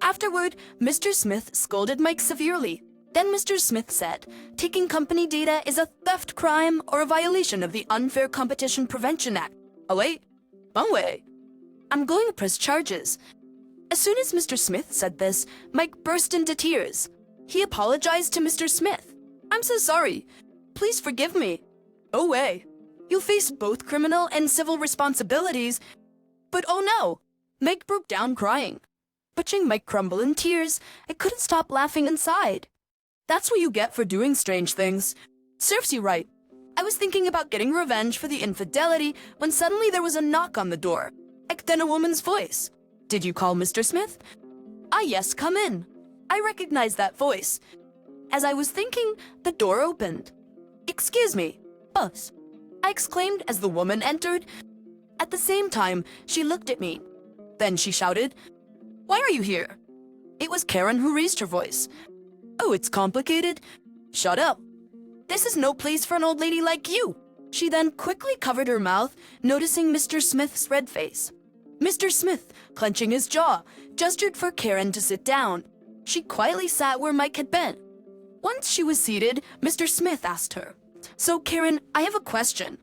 Afterward, Mr. Smith scolded Mike severely. Then Mr. Smith said, "Taking company data is a theft crime or a violation of the Unfair Competition Prevention Act." "Oh wait, one way. I'm going to press charges." As soon as Mr. Smith said this, Mike burst into tears. He apologized to Mr. Smith. "I'm so sorry. Please forgive me." "Oh way. You'll face both criminal and civil responsibilities." But oh no, Mike broke down crying. Watching Mike crumble in tears, I couldn't stop laughing inside. That's what you get for doing strange things. Serves you right. I was thinking about getting revenge for the infidelity when suddenly there was a knock on the door. Then a woman's voice. "Did you call Mr. Smith?" "Ah yes, come in." I recognized that voice. As I was thinking, the door opened. "Excuse me, boss," I exclaimed as the woman entered. At the same time, she looked at me. Then she shouted, "Why are you here?" It was Karen who raised her voice. "Oh, it's complicated." "Shut up. This is no place for an old lady like you." She then quickly covered her mouth, noticing Mr. Smith's red face. Mr. Smith, clenching his jaw, gestured for Karen to sit down. She quietly sat where Mike had been. Once she was seated, Mr. Smith asked her, "So, Karen, I have a question.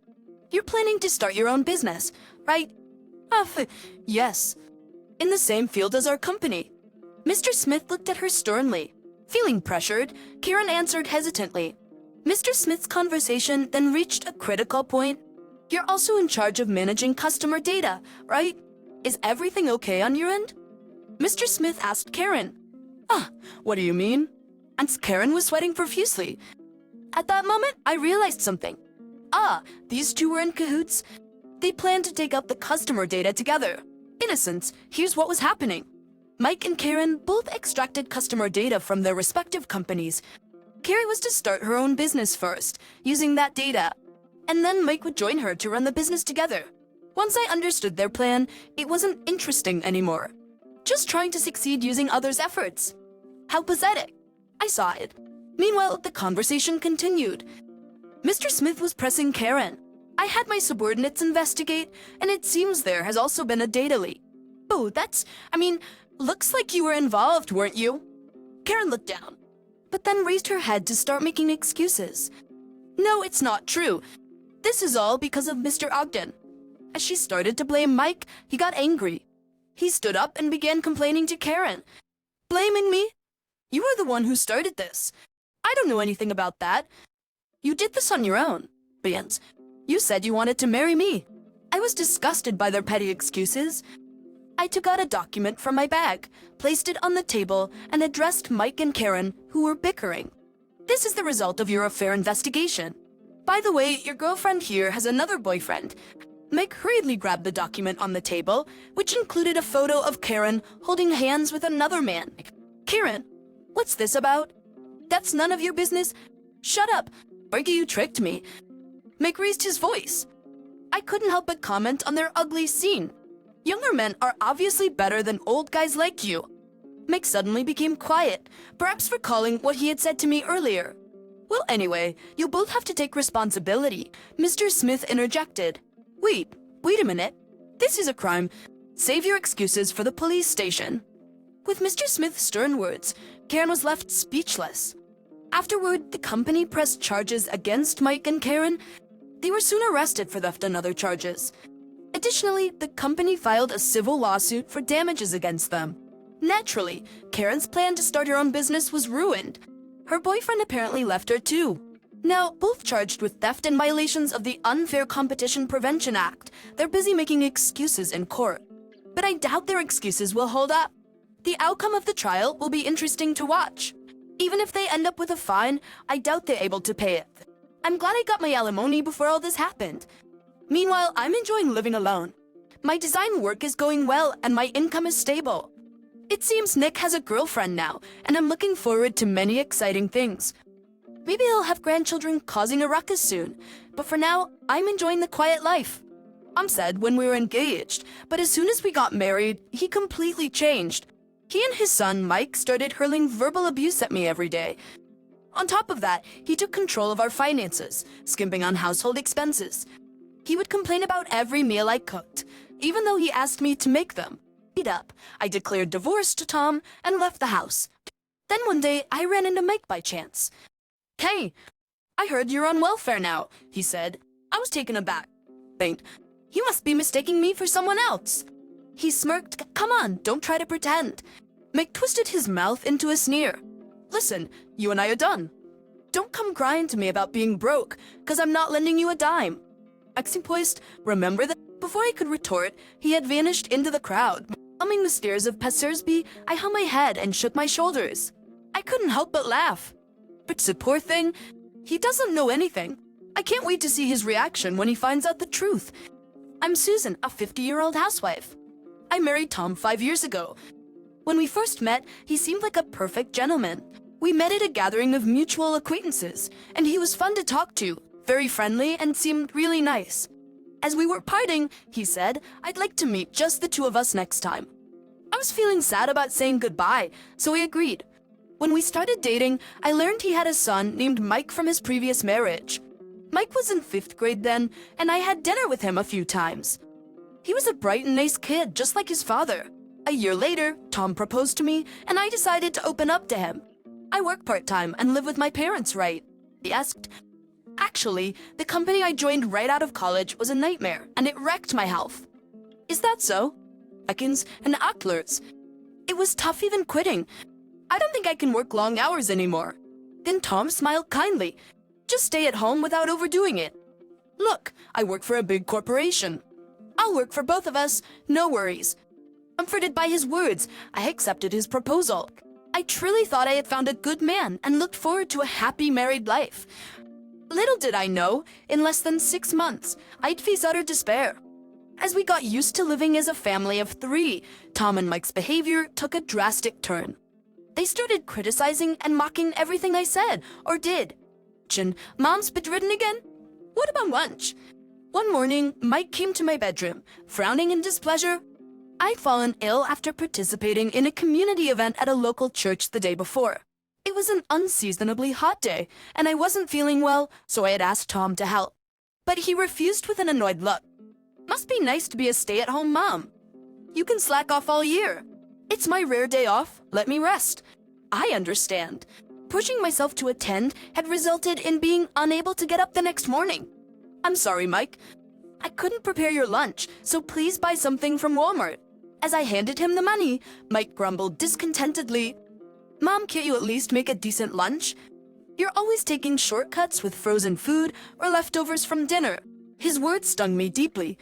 You're planning to start your own business, right?" "Yes. In the same field as our company." Mr. Smith looked at her sternly. Feeling pressured, Karen answered hesitantly. Mr. Smith's conversation then reached a critical point. "You're also in charge of managing customer data, right? Is everything okay on your end?" Mr. Smith asked Karen. What do you mean?" And Karen was sweating profusely. At that moment, I realized something. These two were in cahoots. They planned to take up the customer data together. innocence, here's what was happening. Mike and Karen both extracted customer data from their respective companies. Carrie was to start her own business first, using that data, and then Mike would join her to run the business together. Once I understood their plan, it wasn't interesting anymore. Just trying to succeed using others' efforts. How pathetic. I saw it. Meanwhile, the conversation continued. Mr. Smith was pressing Karen. I had my subordinates investigate, and it seems there has also been a data leak. Oh, looks like you were involved, weren't you? Karen looked down, but then raised her head to start making excuses. No, it's not true. This is all because of Mr. Ogden. As she started to blame Mike, he got angry. He stood up and began complaining to Karen. Blaming me? You are the one who started this. I don't know anything about that. You did this on your own. Bans. You said you wanted to marry me. I was disgusted by their petty excuses. I took out a document from my bag, placed it on the table, and addressed Mike and Karen, who were bickering. This is the result of your affair investigation. By the way, your girlfriend here has another boyfriend. Mike hurriedly grabbed the document on the table, which included a photo of Karen holding hands with another man. Karen, what's this about? That's none of your business. Shut up. Argue you tricked me. Mike raised his voice. I couldn't help but comment on their ugly scene. Younger men are obviously better than old guys like you. Mike suddenly became quiet, perhaps recalling what he had said to me earlier. Well, anyway, you both have to take responsibility, Mr. Smith interjected. Wait a minute. This is a crime. Save your excuses for the police station. With Mr. Smith's stern words, Karen was left speechless. Afterward, the company pressed charges against Mike and Karen. They were soon arrested for theft and other charges. Additionally, the company filed a civil lawsuit for damages against them. Naturally, Karen's plan to start her own business was ruined. Her boyfriend apparently left her too. Now, both charged with theft and violations of the Unfair Competition Prevention Act, they're busy making excuses in court. But I doubt their excuses will hold up. The outcome of the trial will be interesting to watch. Even if they end up with a fine, I doubt they're able to pay it. I'm glad I got my alimony before all this happened. Meanwhile, I'm enjoying living alone. My design work is going well and my income is stable. It seems Nick has a girlfriend now, and I'm looking forward to many exciting things. Maybe I'll have grandchildren causing a ruckus soon, but for now, I'm enjoying the quiet life. Mom said when we were engaged, but as soon as we got married, he completely changed. He and his son, Mike, started hurling verbal abuse at me every day. On top of that, he took control of our finances, skimping on household expenses. He would complain about every meal I cooked, even though he asked me to make them. I declared divorce to Tom and left the house. Then one day, I ran into Mike by chance. Hey, I heard you're on welfare now, he said. I was taken aback. You must be mistaking me for someone else. He smirked. Come on, don't try to pretend. Mike twisted his mouth into a sneer. Listen, you and I are done. Don't come crying to me about being broke, because I'm not lending you a dime. Eximpoist, remember that? Before I could retort, he had vanished into the crowd. Humming the stairs of Passersby, I hung my head and shook my shoulders. I couldn't help but laugh. But the poor thing, he doesn't know anything. I can't wait to see his reaction when he finds out the truth. I'm Susan, a 50-year-old housewife. I married Tom 5 years ago. When we first met, he seemed like a perfect gentleman. We met at a gathering of mutual acquaintances, and he was fun to talk to, very friendly, and seemed really nice. As we were parting, he said, I'd like to meet just the two of us next time. I was feeling sad about saying goodbye, so we agreed. When we started dating, I learned he had a son named Mike from his previous marriage. Mike was in 5th grade then, and I had dinner with him a few times. He was a bright and nice kid, just like his father. A year later, Tom proposed to me, and I decided to open up to him. I work part-time and live with my parents, right? He asked. Actually, the company I joined right out of college was a nightmare, and it wrecked my health. Is that so? Ekins and Acklers. It was tough even quitting. I don't think I can work long hours anymore. Then Tom smiled kindly. Just stay at home without overdoing it. Look, I work for a big corporation. I'll work for both of us, no worries. Comforted by his words, I accepted his proposal. I truly thought I had found a good man and looked forward to a happy married life. Little did I know, in less than 6 months, I'd face utter despair. As we got used to living as a family of three, Tom and Mike's behavior took a drastic turn. They started criticizing and mocking everything I said or did. Mom's bedridden again? What about lunch? One morning, Mike came to my bedroom, frowning in displeasure. I'd fallen ill after participating in a community event at a local church the day before. It was an unseasonably hot day, and I wasn't feeling well, so I had asked Tom to help. But he refused with an annoyed look. Must be nice to be a stay-at-home mom. You can slack off all year. It's my rare day off, let me rest. I understand. Pushing myself to attend had resulted in being unable to get up the next morning. I'm sorry, Mike. I couldn't prepare your lunch, so please buy something from Walmart. As I handed him the money, Mike grumbled discontentedly. Mom, can't you at least make a decent lunch? You're always taking shortcuts with frozen food or leftovers from dinner. His words stung me deeply.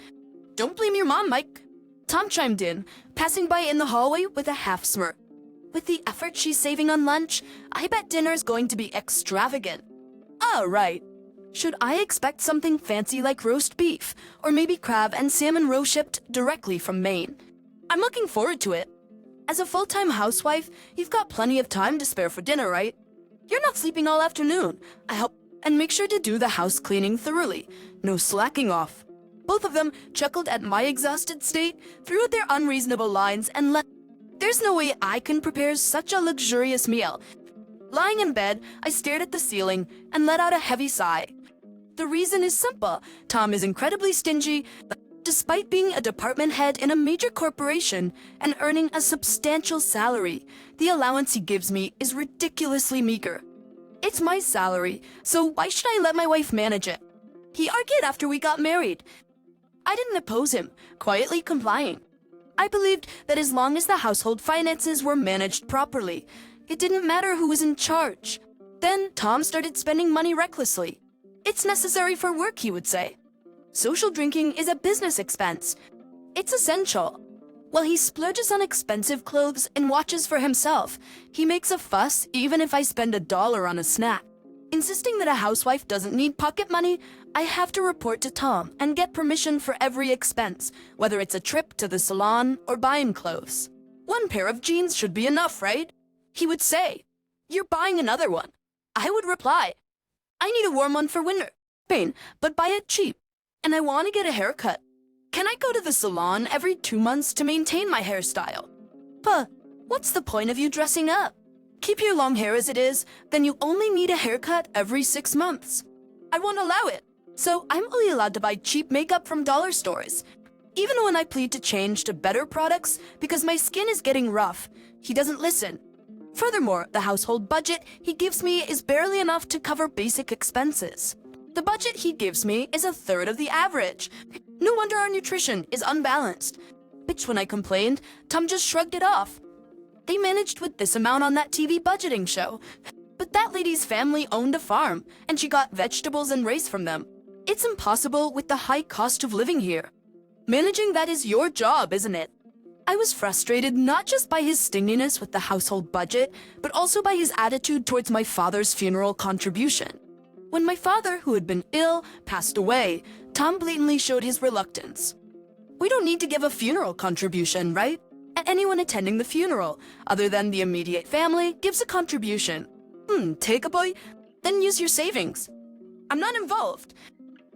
Don't blame your mom, Mike. Tom chimed in, passing by in the hallway with a half smirk. With the effort she's saving on lunch, I bet dinner's going to be extravagant. Ah, right. Should I expect something fancy like roast beef, or maybe crab and salmon roe shipped directly from Maine? I'm looking forward to it. As a full-time housewife, you've got plenty of time to spare for dinner, right? You're not sleeping all afternoon, I hope, and make sure to do the house cleaning thoroughly. No slacking off. Both of them chuckled at my exhausted state, threw out their unreasonable lines, and left. There's no way I can prepare such a luxurious meal. Lying in bed, I stared at the ceiling and let out a heavy sigh. The reason is simple. Tom is incredibly stingy. Despite being a department head in a major corporation and earning a substantial salary, the allowance he gives me is ridiculously meager. It's my salary, so why should I let my wife manage it? He argued after we got married. I didn't oppose him, quietly complying. I believed that as long as the household finances were managed properly, it didn't matter who was in charge. Then Tom started spending money recklessly. It's necessary for work, he would say. Social drinking is a business expense. It's essential. While he splurges on expensive clothes and watches for himself, he makes a fuss even if I spend $1 on a snack. Insisting that a housewife doesn't need pocket money, I have to report to Tom and get permission for every expense, whether it's a trip to the salon or buying clothes. One pair of jeans should be enough, right? He would say, "You're buying another one." I would reply, "I need a warm one for winter, Spain, but buy it cheap. And I want to get a haircut. Can I go to the salon every 2 months to maintain my hairstyle?" But what's the point of you dressing up? Keep your long hair as it is, then you only need a haircut every 6 months. I won't allow it, so I'm only allowed to buy cheap makeup from dollar stores. Even when I plead to change to better products because my skin is getting rough, he doesn't listen. Furthermore, the household budget he gives me is barely enough to cover basic expenses. The budget he gives me is a third of the average. No wonder our nutrition is unbalanced. Bitch, when I complained, Tom just shrugged it off. They managed with this amount on that TV budgeting show. But that lady's family owned a farm, and she got vegetables and rice from them. It's impossible with the high cost of living here. Managing that is your job, isn't it? I was frustrated not just by his stinginess with the household budget, but also by his attitude towards my father's funeral contribution. When my father, who had been ill, passed away, Tom blatantly showed his reluctance. We don't need to give a funeral contribution, right? And anyone attending the funeral, other than the immediate family, gives a contribution. Take a boy? Then use your savings. I'm not involved.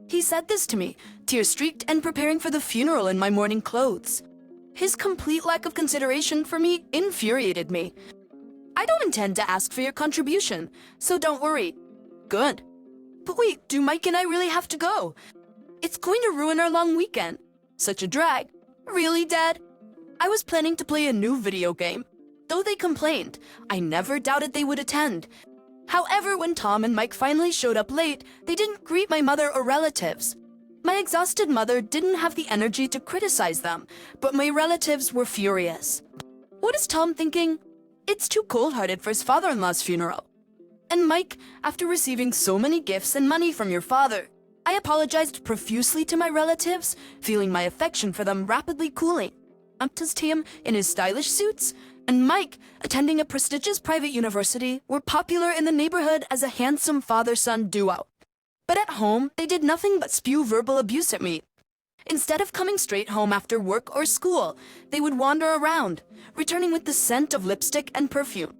He said this to me, tear-streaked and preparing for the funeral in my mourning clothes. His complete lack of consideration for me infuriated me. I don't intend to ask for your contribution, so don't worry. Good. But wait, do Mike and I really have to go? It's going to ruin our long weekend. Such a drag. Really, Dad? I was planning to play a new video game. Though they complained, I never doubted they would attend. However, when Tom and Mike finally showed up late, they didn't greet my mother or relatives. My exhausted mother didn't have the energy to criticize them, but my relatives were furious. What is Tom thinking? It's too cold-hearted for his father-in-law's funeral. And Mike, after receiving so many gifts and money from your father, I apologized profusely to my relatives, feeling my affection for them rapidly cooling. Umptus Tim in his stylish suits, and Mike, attending a prestigious private university, were popular in the neighborhood as a handsome father-son duo. But at home, they did nothing but spew verbal abuse at me. Instead of coming straight home after work or school, they would wander around, returning with the scent of lipstick and perfume.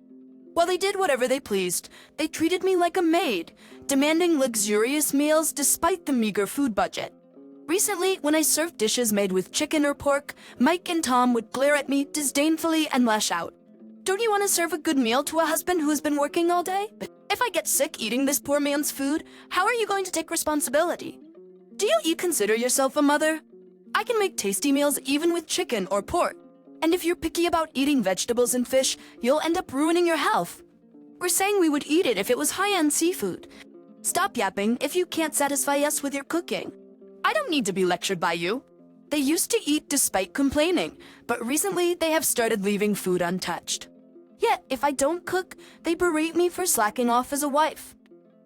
While they did whatever they pleased, they treated me like a maid, demanding luxurious meals despite the meager food budget. Recently, when I served dishes made with chicken or pork, Mike and Tom would glare at me disdainfully and lash out. Don't you want to serve a good meal to a husband who has been working all day? If I get sick eating this poor man's food, how are you going to take responsibility? Do you consider yourself a mother? I can make tasty meals even with chicken or pork. And if you're picky about eating vegetables and fish, you'll end up ruining your health. We're saying we would eat it if it was high-end seafood. Stop yapping if you can't satisfy us with your cooking. I don't need to be lectured by you. They used to eat despite complaining, but recently they have started leaving food untouched. Yet, if I don't cook, they berate me for slacking off as a wife.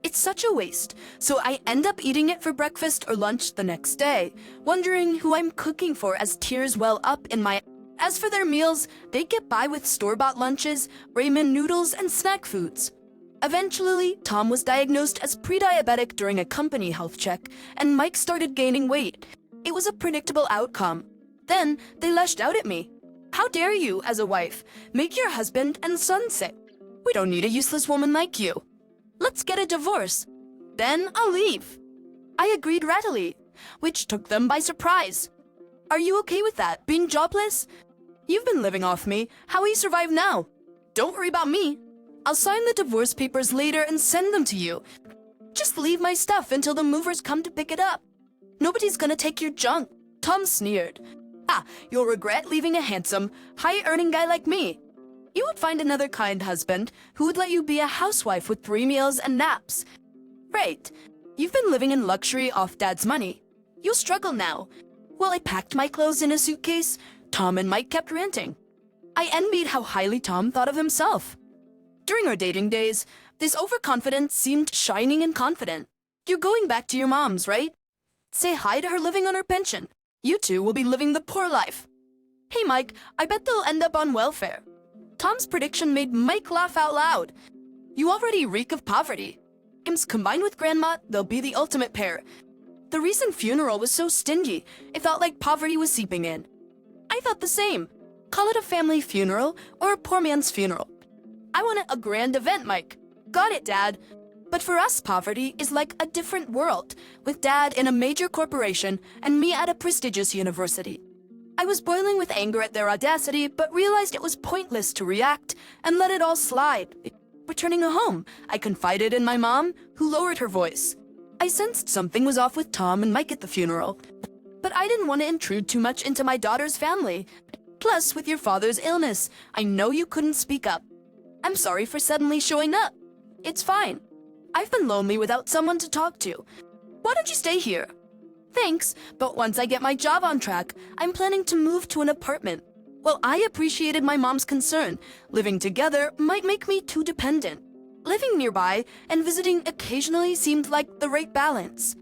It's such a waste, so I end up eating it for breakfast or lunch the next day, wondering who I'm cooking for as tears well up in my... As for their meals, they get by with store-bought lunches, ramen noodles, and snack foods. Eventually, Tom was diagnosed as pre-diabetic during a company health check, and Mike started gaining weight. It was a predictable outcome. Then, they lashed out at me. How dare you, as a wife, make your husband and son sick? We don't need a useless woman like you. Let's get a divorce. Then I'll leave. I agreed readily, which took them by surprise. Are you okay with that, being jobless? You've been living off me. How will you survive now? Don't worry about me. I'll sign the divorce papers later and send them to you. Just leave my stuff until the movers come to pick it up. Nobody's gonna take your junk. Tom sneered. You'll regret leaving a handsome, high-earning guy like me. You would find another kind husband who would let you be a housewife with 3 meals and naps. Right. You've been living in luxury off Dad's money. You'll struggle now. While I packed my clothes in a suitcase, Tom and Mike kept ranting. I envied how highly Tom thought of himself. During our dating days, this overconfidence seemed shining and confident. You're going back to your mom's, right? Say hi to her living on her pension. You two will be living the poor life. Hey, Mike, I bet they'll end up on welfare. Tom's prediction made Mike laugh out loud. You already reek of poverty. Combined with Grandma, they'll be the ultimate pair. The recent funeral was so stingy, it felt like poverty was seeping in. I thought the same. Call it a family funeral or a poor man's funeral. I want a grand event, Mike. Got it, Dad. But for us, poverty is like a different world, with Dad in a major corporation and me at a prestigious university. I was boiling with anger at their audacity, but realized it was pointless to react and let it all slide. Returning home, I confided in my mom, who lowered her voice. I sensed something was off with Tom and Mike at the funeral, but I didn't want to intrude too much into my daughter's family. Plus, with your father's illness, I know you couldn't speak up. I'm sorry for suddenly showing up. It's fine. I've been lonely without someone to talk to. Why don't you stay here? Thanks, but once I get my job on track, I'm planning to move to an apartment. Well, I appreciated my mom's concern. Living together might make me too dependent. Living nearby and visiting occasionally seemed like the right balance.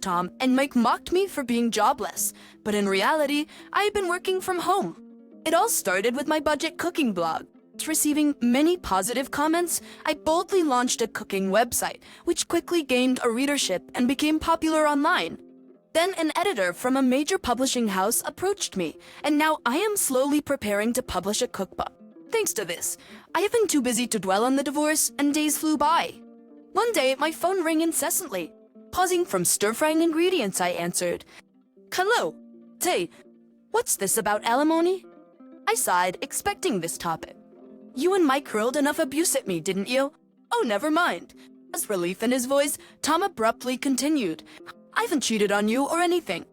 Tom and Mike mocked me for being jobless, but in reality, I had been working from home. It all started with my budget cooking blog. Receiving many positive comments, I boldly launched a cooking website, which quickly gained a readership and became popular online. Then an editor from a major publishing house approached me, and now I am slowly preparing to publish a cookbook. Thanks to this, I have been too busy to dwell on the divorce, and days flew by. One day, my phone rang incessantly. Pausing from stir-frying ingredients, I answered. Hello. Say, what's this about alimony? I sighed, expecting this topic. You and Mike hurled enough abuse at me, didn't you? Oh, never mind. As relief in his voice, Tom abruptly continued. I haven't cheated on you or anything.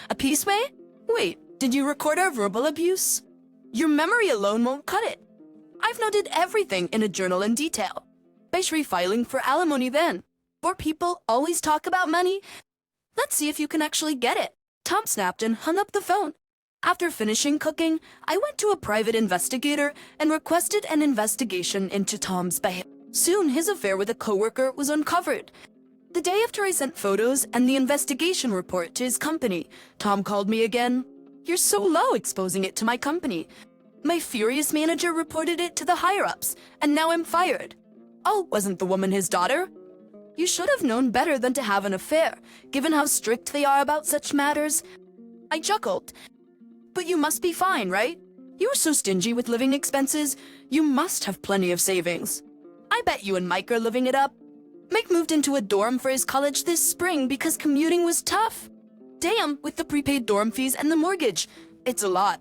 A peace way? Wait, did you record our verbal abuse? Your memory alone won't cut it. I've noted everything in a journal in detail. Base refiling for alimony then. Poor people always talk about money. Let's see if you can actually get it. Tom snapped and hung up the phone. After finishing cooking, I went to a private investigator and requested an investigation into Tom's behavior. Soon, his affair with a coworker was uncovered. The day after I sent photos and the investigation report to his company, Tom called me again. You're so low exposing it to my company. My furious manager reported it to the higher-ups, and now I'm fired. Oh, wasn't the woman his daughter? You should have known better than to have an affair, given how strict they are about such matters. I chuckled. But you must be fine, right? You are so stingy with living expenses, you must have plenty of savings. I bet you and Mike are living it up. Mike moved into a dorm for his college this spring because commuting was tough. Damn, with the prepaid dorm fees and the mortgage. It's a lot.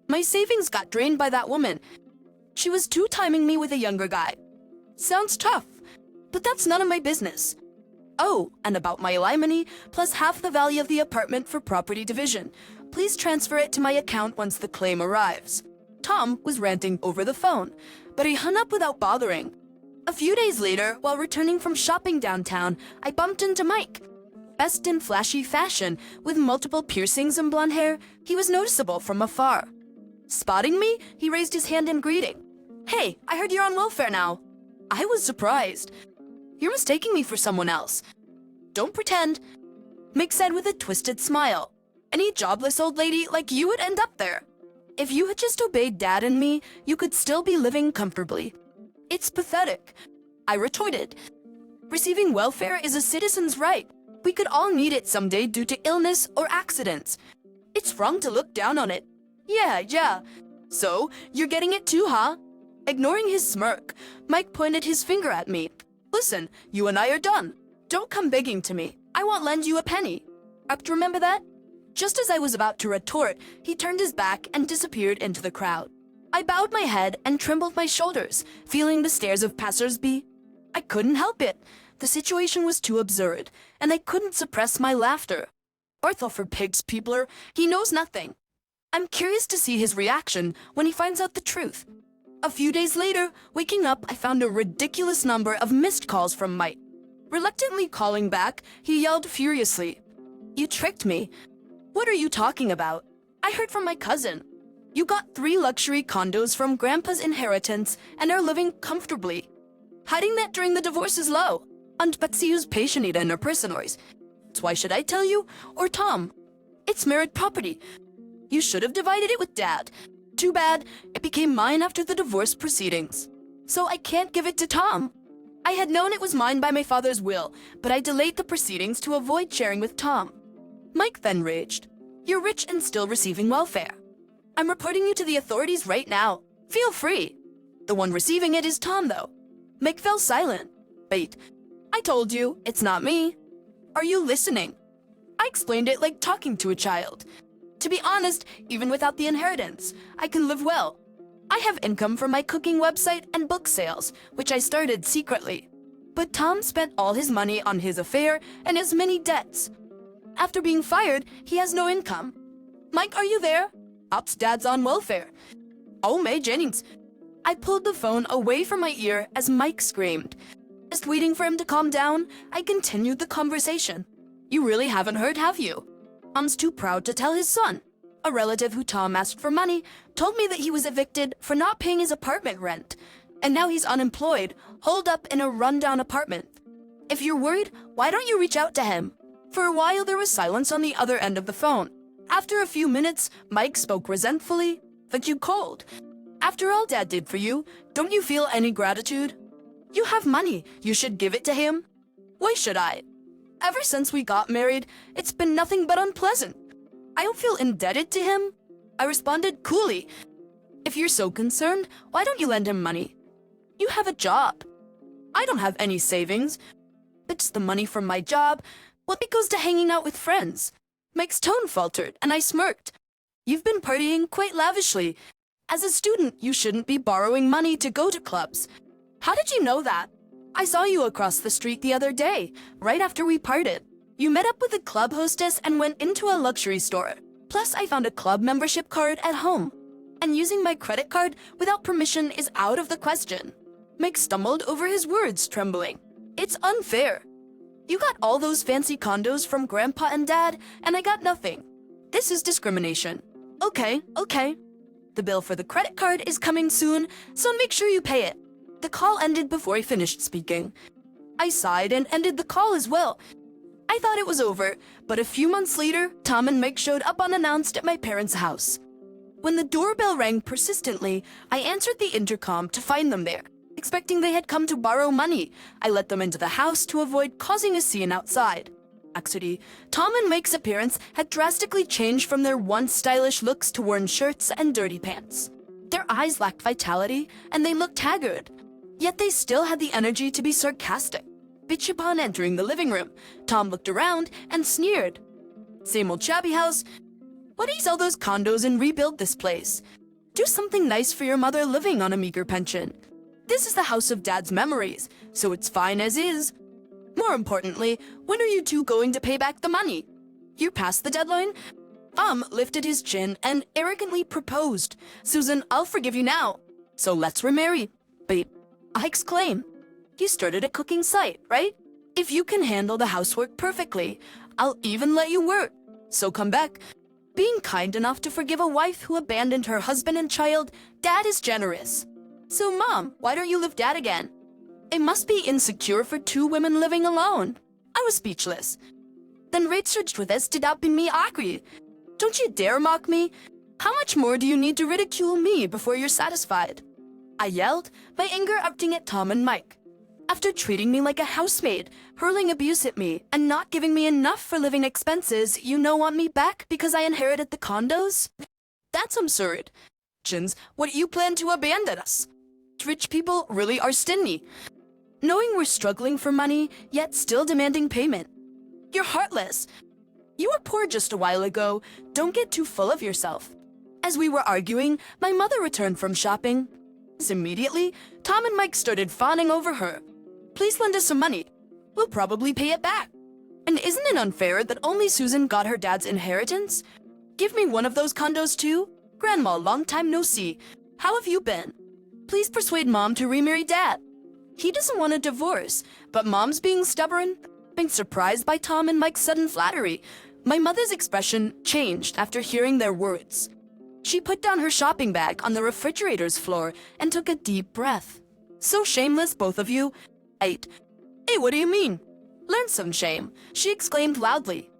My savings got drained by that woman. She was two-timing me with a younger guy. Sounds tough, but that's none of my business. Oh, and about my alimony, plus half the value of the apartment for property division. Please transfer it to my account once the claim arrives. Tom was ranting over the phone, but he hung up without bothering. A few days later, while returning from shopping downtown, I bumped into Mike. Best in flashy fashion, with multiple piercings and blonde hair, he was noticeable from afar. Spotting me, he raised his hand in greeting. Hey, I heard you're on welfare now. I was surprised. You're mistaking me for someone else. Don't pretend, Mike said with a twisted smile. Any jobless old lady like you would end up there. If you had just obeyed Dad and me, you could still be living comfortably. It's pathetic, I retorted. Receiving welfare is a citizen's right. We could all need it someday due to illness or accidents. It's wrong to look down on it. Yeah. So, you're getting it too, huh? Ignoring his smirk, Mike pointed his finger at me. Listen, you and I are done. Don't come begging to me. I won't lend you a penny. Remember that? Just as I was about to retort, he turned his back and disappeared into the crowd. I bowed my head and trembled my shoulders, feeling the stares of passers-by. I couldn't help it. The situation was too absurd, and I couldn't suppress my laughter. Ortho for pigs, peopler. He knows nothing. I'm curious to see his reaction when he finds out the truth. A few days later, waking up, I found a ridiculous number of missed calls from Mike. Reluctantly calling back, he yelled furiously. You tricked me. What are you talking about? I heard from my cousin. You got 3 luxury condos from Grandpa's inheritance and are living comfortably. Hiding that during the divorce is low. And Betsy's patient and her prisoners. So why should I tell you? Or Tom? It's married property. You should have divided it with Dad. Too bad, it became mine after the divorce proceedings. So I can't give it to Tom. I had known it was mine by my father's will, but I delayed the proceedings to avoid sharing with Tom. Mike then raged. You're rich and still receiving welfare. I'm reporting you to the authorities right now. Feel free. The one receiving it is Tom, though. Mike fell silent. Wait, I told you, it's not me. Are you listening? I explained it like talking to a child. To be honest, even without the inheritance, I can live well. I have income from my cooking website and book sales, which I started secretly. But Tom spent all his money on his affair and has many debts. After being fired, he has no income. Mike, are you there? Ops Dad's on welfare. Oh, May Jennings. I pulled the phone away from my ear as Mike screamed. Just waiting for him to calm down, I continued the conversation. You really haven't heard, have you? Tom's too proud to tell his son. A relative who Tom asked for money told me that he was evicted for not paying his apartment rent. And now he's unemployed, holed up in a rundown apartment. If you're worried, why don't you reach out to him? For a while, there was silence on the other end of the phone. After a few minutes, Mike spoke resentfully. But you called. After all Dad did for you, don't you feel any gratitude? You have money. You should give it to him. Why should I? Ever since we got married, it's been nothing but unpleasant. I don't feel indebted to him. I responded coolly. If you're so concerned, why don't you lend him money? You have a job. I don't have any savings. It's the money from my job. Well, it goes to hanging out with friends. Mike's tone faltered, and I smirked. You've been partying quite lavishly. As a student, you shouldn't be borrowing money to go to clubs. How did you know that? I saw you across the street the other day, right after we parted. You met up with a club hostess and went into a luxury store. Plus, I found a club membership card at home. And using my credit card without permission is out of the question. Mike stumbled over his words, trembling. It's unfair. You got all those fancy condos from Grandpa and Dad, and I got nothing. This is discrimination. Okay. The bill for the credit card is coming soon, so make sure you pay it. The call ended before I finished speaking. I sighed and ended the call as well. I thought it was over, but a few months later, Tom and Mike showed up unannounced at my parents' house. When the doorbell rang persistently, I answered the intercom to find them there. Expecting they had come to borrow money, I let them into the house to avoid causing a scene outside. Actually, Tom and Mike's appearance had drastically changed from their once stylish looks to worn shirts and dirty pants. Their eyes lacked vitality, and they looked haggard. Yet they still had the energy to be sarcastic. Bitch upon entering the living room, Tom looked around and sneered. Same old shabby house. Why don't you sell those condos and rebuild this place? Do something nice for your mother living on a meager pension. This is the house of Dad's memories, so it's fine as is. More importantly, when are you two going to pay back the money? You're past the deadline? Tom lifted his chin and arrogantly proposed. Susan, I'll forgive you now. So let's remarry. But I exclaim, you started a cooking site, right? If you can handle the housework perfectly, I'll even let you work. So come back. Being kind enough to forgive a wife who abandoned her husband and child, Dad is generous. So Mom, why don't you live Dad again? It must be insecure for two women living alone. I was speechless. Then Rachel with stood up in me angry. Don't you dare mock me. How much more do you need to ridicule me before you're satisfied? I yelled, my anger erupting at Tom and Mike. After treating me like a housemaid, hurling abuse at me, and not giving me enough for living expenses, you now want me back because I inherited the condos? That's absurd. Jins, what you plan to abandon us? Rich people really are stingy. Knowing we're struggling for money, yet still demanding payment. You're heartless. You were poor just a while ago. Don't get too full of yourself. As we were arguing, my mother returned from shopping. Immediately, Tom and Mike started fawning over her. Please lend us some money. We'll probably pay it back. And isn't it unfair that only Susan got her dad's inheritance? Give me one of those condos too. Grandma, long time no see. How have you been? Please persuade Mom to remarry Dad. He doesn't want a divorce, but Mom's being stubborn. Being surprised by Tom and Mike's sudden flattery, my mother's expression changed after hearing their words. She put down her shopping bag on the refrigerator's floor and took a deep breath. So shameless, both of you. Hey, what do you mean? Learn some shame, she exclaimed loudly.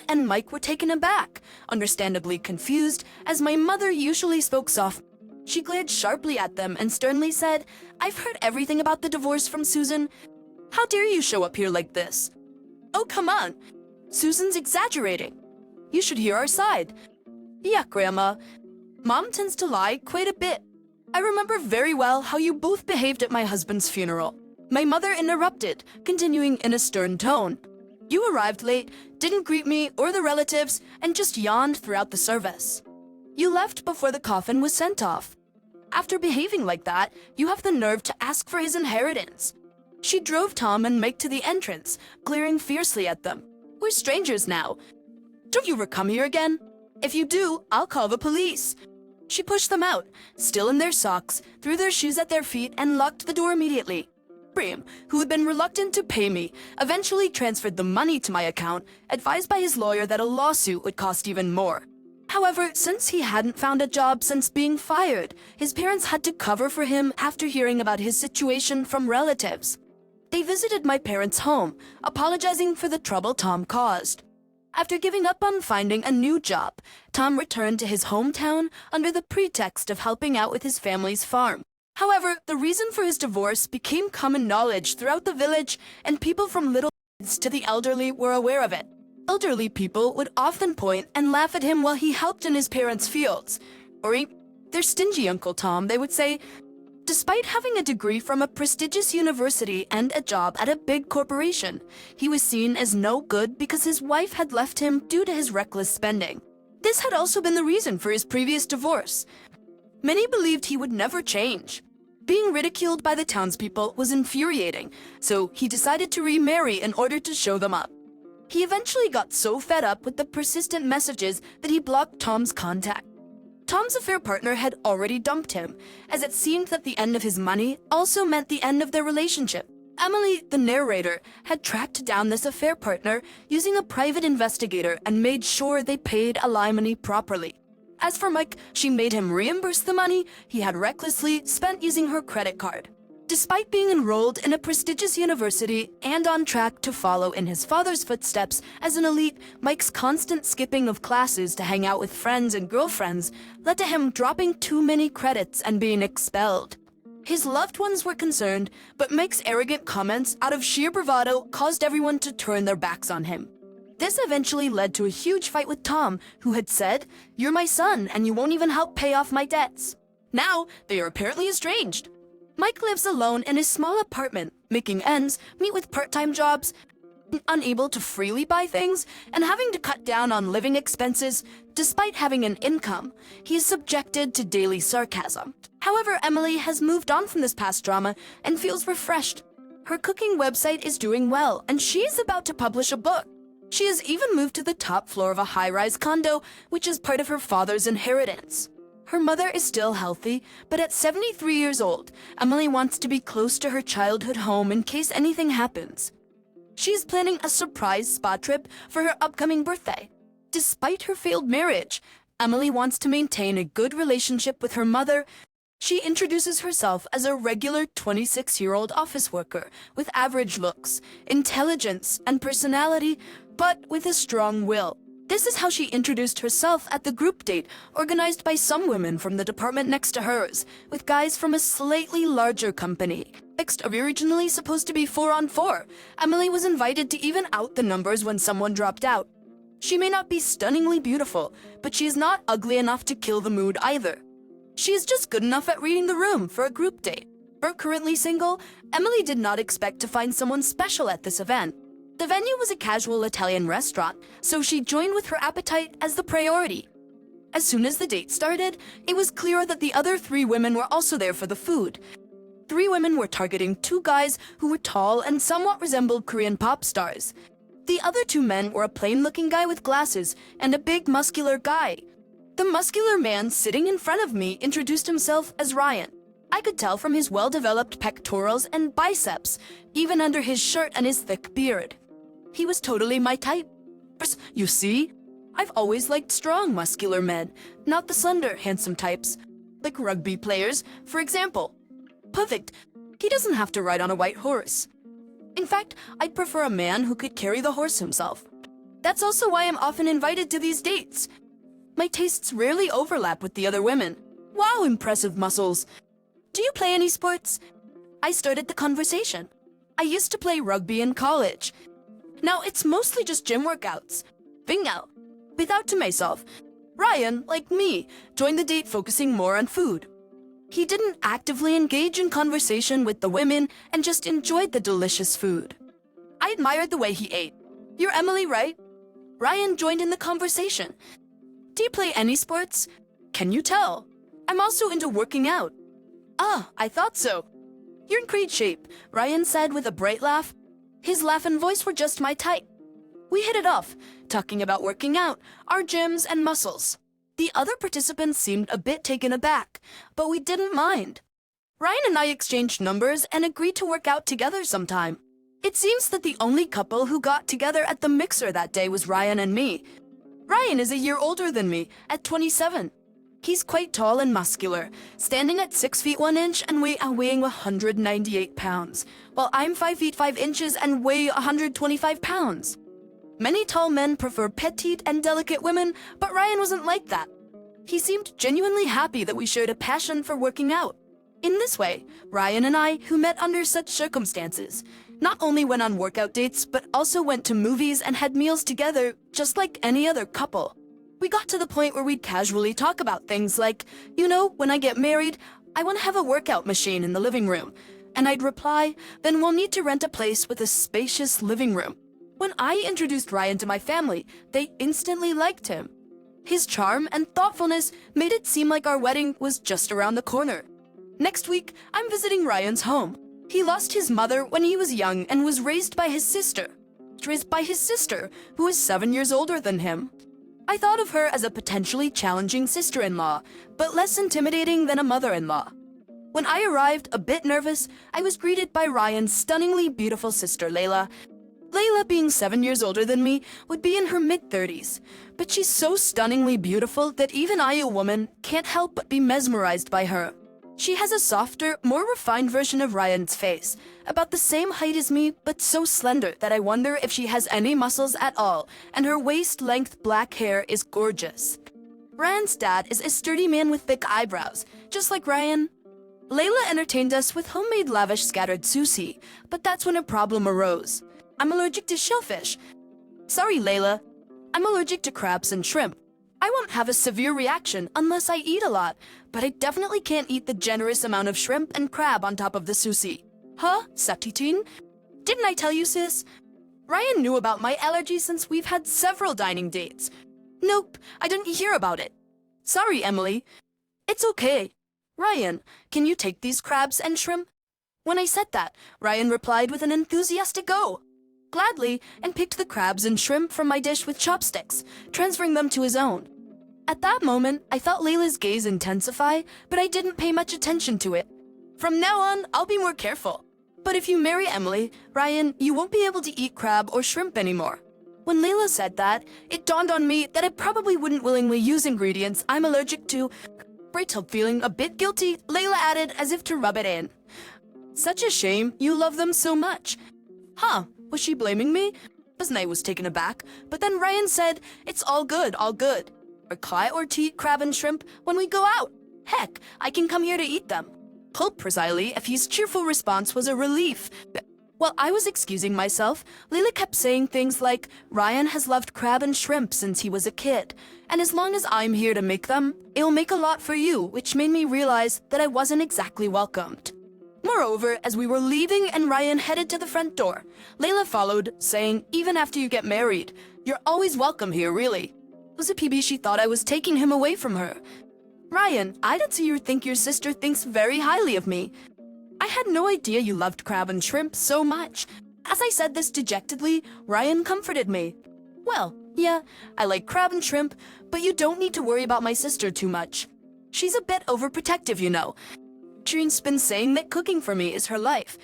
And Mike were taken aback, understandably confused, as my mother usually spoke soft. She glared sharply at them and sternly said, I've heard everything about the divorce from Susan. How dare you show up here like this? Oh, come on. Susan's exaggerating. You should hear our side. Yeah, Grandma. Mom tends to lie quite a bit. I remember very well how you both behaved at my husband's funeral. My mother interrupted, continuing in a stern tone. You arrived late, didn't greet me or the relatives, and just yawned throughout the service. You left before the coffin was sent off. After behaving like that, you have the nerve to ask for his inheritance. She drove Tom and Mike to the entrance, glaring fiercely at them. We're strangers now. Don't you ever come here again? If you do, I'll call the police. She pushed them out, still in their socks, threw their shoes at their feet, and locked the door immediately. Bream, who had been reluctant to pay me, eventually transferred the money to my account, advised by his lawyer that a lawsuit would cost even more. However, since he hadn't found a job since being fired, his parents had to cover for him after hearing about his situation from relatives. They visited my parents' home, apologizing for the trouble Tom caused. After giving up on finding a new job, Tom returned to his hometown under the pretext of helping out with his family's farm. However, the reason for his divorce became common knowledge throughout the village, and people from little kids to the elderly were aware of it. Elderly people would often point and laugh at him while he helped in his parents' fields. Or their stingy Uncle Tom, they would say. Despite having a degree from a prestigious university and a job at a big corporation, he was seen as no good because his wife had left him due to his reckless spending. This had also been the reason for his previous divorce. Many believed he would never change. Being ridiculed by the townspeople was infuriating, so he decided to remarry in order to show them up. He eventually got so fed up with the persistent messages that he blocked Tom's contact. Tom's affair partner had already dumped him, as it seemed that the end of his money also meant the end of their relationship. Emily, the narrator, had tracked down this affair partner using a private investigator and made sure they paid alimony properly. As for Mike, she made him reimburse the money he had recklessly spent using her credit card. Despite being enrolled in a prestigious university and on track to follow in his father's footsteps as an elite, Mike's constant skipping of classes to hang out with friends and girlfriends led to him dropping too many credits and being expelled. His loved ones were concerned, but Mike's arrogant comments out of sheer bravado caused everyone to turn their backs on him. This eventually led to a huge fight with Tom, who had said, "You're my son and you won't even help pay off my debts." Now, they are apparently estranged. Mike lives alone in his small apartment, making ends, meet with part-time jobs, unable to freely buy things, and having to cut down on living expenses. Despite having an income, he is subjected to daily sarcasm. However, Emily has moved on from this past drama and feels refreshed. Her cooking website is doing well, and she is about to publish a book. She has even moved to the top floor of a high-rise condo, which is part of her father's inheritance. Her mother is still healthy, but at 73 years old, Emily wants to be close to her childhood home in case anything happens. She is planning a surprise spa trip for her upcoming birthday. Despite her failed marriage, Emily wants to maintain a good relationship with her mother. She introduces herself as a regular 26-year-old office worker with average looks, intelligence, and personality, but with a strong will. This is how she introduced herself at the group date organized by some women from the department next to hers, with guys from a slightly larger company. Originally supposed to be 4-on-4, Emily was invited to even out the numbers when someone dropped out. She may not be stunningly beautiful, but she is not ugly enough to kill the mood either. She is just good enough at reading the room for a group date. Currently single, Emily did not expect to find someone special at this event. The venue was a casual Italian restaurant, so she joined with her appetite as the priority. As soon as the date started, it was clear that the other 3 women were also there for the food. 3 women were targeting 2 guys who were tall and somewhat resembled Korean pop stars. The other 2 men were a plain-looking guy with glasses and a big muscular guy. The muscular man sitting in front of me introduced himself as Ryan. I could tell from his well-developed pectorals and biceps, even under his shirt and his thick beard. He was totally my type. You see? I've always liked strong, muscular men, not the slender, handsome types. Like rugby players, for example. Perfect. He doesn't have to ride on a white horse. In fact, I'd prefer a man who could carry the horse himself. That's also why I'm often invited to these dates. My tastes rarely overlap with the other women. Wow, impressive muscles. Do you play any sports? I started the conversation. I used to play rugby in college. Now it's mostly just gym workouts. Bingo. Without to myself, Ryan, like me, joined the date focusing more on food. He didn't actively engage in conversation with the women and just enjoyed the delicious food. I admired the way he ate. You're Emily, right? Ryan joined in the conversation. Do you play any sports? Can you tell? I'm also into working out. Ah, I thought so. You're in great shape, Ryan said with a bright laugh. His laugh and voice were just my type. We hit it off, talking about working out, our gyms, and muscles. The other participants seemed a bit taken aback, but we didn't mind. Ryan and I exchanged numbers and agreed to work out together sometime. It seems that the only couple who got together at the mixer that day was Ryan and me. Ryan is a year older than me, at 27. He's quite tall and muscular, standing at 6 feet 1 inch and weighing 198 pounds, while I'm 5 feet 5 inches and weigh 125 pounds. Many tall men prefer petite and delicate women, but Ryan wasn't like that. He seemed genuinely happy that we shared a passion for working out. In this way, Ryan and I, who met under such circumstances, not only went on workout dates, but also went to movies and had meals together, just like any other couple. We got to the point where we'd casually talk about things like, you know, when I get married, I want to have a workout machine in the living room. And I'd reply, then we'll need to rent a place with a spacious living room. When I introduced Ryan to my family, they instantly liked him. His charm and thoughtfulness made it seem like our wedding was just around the corner. Next week, I'm visiting Ryan's home. He lost his mother when he was young and was raised by his sister, who is 7 years older than him. I thought of her as a potentially challenging sister-in-law, but less intimidating than a mother-in-law. When I arrived, a bit nervous, I was greeted by Ryan's stunningly beautiful sister, Layla. Layla, being 7 years older than me, would be in her mid-30s, but she's so stunningly beautiful that even I, a woman, can't help but be mesmerized by her. She has a softer, more refined version of Ryan's face, about the same height as me, but so slender that I wonder if she has any muscles at all, and her waist-length black hair is gorgeous. Ryan's dad is a sturdy man with thick eyebrows, just like Ryan. Layla entertained us with homemade lavish scattered sushi, but that's when a problem arose. I'm allergic to shellfish, Sorry, Layla. I'm allergic to crabs and shrimp. I won't have a severe reaction unless I eat a lot, but I definitely can't eat the generous amount of shrimp and crab on top of the sushi. Huh, Septitine? Didn't I tell you, sis? Ryan knew about my allergies since we've had several dining dates. Nope, I didn't hear about it. Sorry, Emily. It's okay. Ryan, can you take these crabs and shrimp? When I said that, Ryan replied with an enthusiastic go. Gladly, and picked the crabs and shrimp from my dish with chopsticks, transferring them to his own. At that moment, I felt Layla's gaze intensify, but I didn't pay much attention to it. From now on, I'll be more careful. But if you marry Emily, Ryan, you won't be able to eat crab or shrimp anymore. When Layla said that, it dawned on me that I probably wouldn't willingly use ingredients I'm allergic to. Till feeling a bit guilty, Layla added as if to rub it in. Such a shame you love them so much. Huh, was she blaming me? I was taken aback, but then Ryan said, it's all good, all good. Or try or to eat crab and shrimp when we go out. Heck, I can come here to eat them. Hope precisely if his cheerful response was a relief. While I was excusing myself, Layla kept saying things like, Ryan has loved crab and shrimp since he was a kid, and as long as I'm here to make them, it'll make a lot for you, which made me realize that I wasn't exactly welcomed. Moreover, as we were leaving and Ryan headed to the front door, Layla followed, saying, even after you get married, you're always welcome here, really. It was a PB she thought I was taking him away from her. Ryan, I did see you think your sister thinks very highly of me. I had no idea you loved crab and shrimp so much. As I said this dejectedly, Ryan comforted me. Well, yeah, I like crab and shrimp, but you don't need to worry about my sister too much. She's a bit overprotective, you know. She's been saying that cooking for me is her life.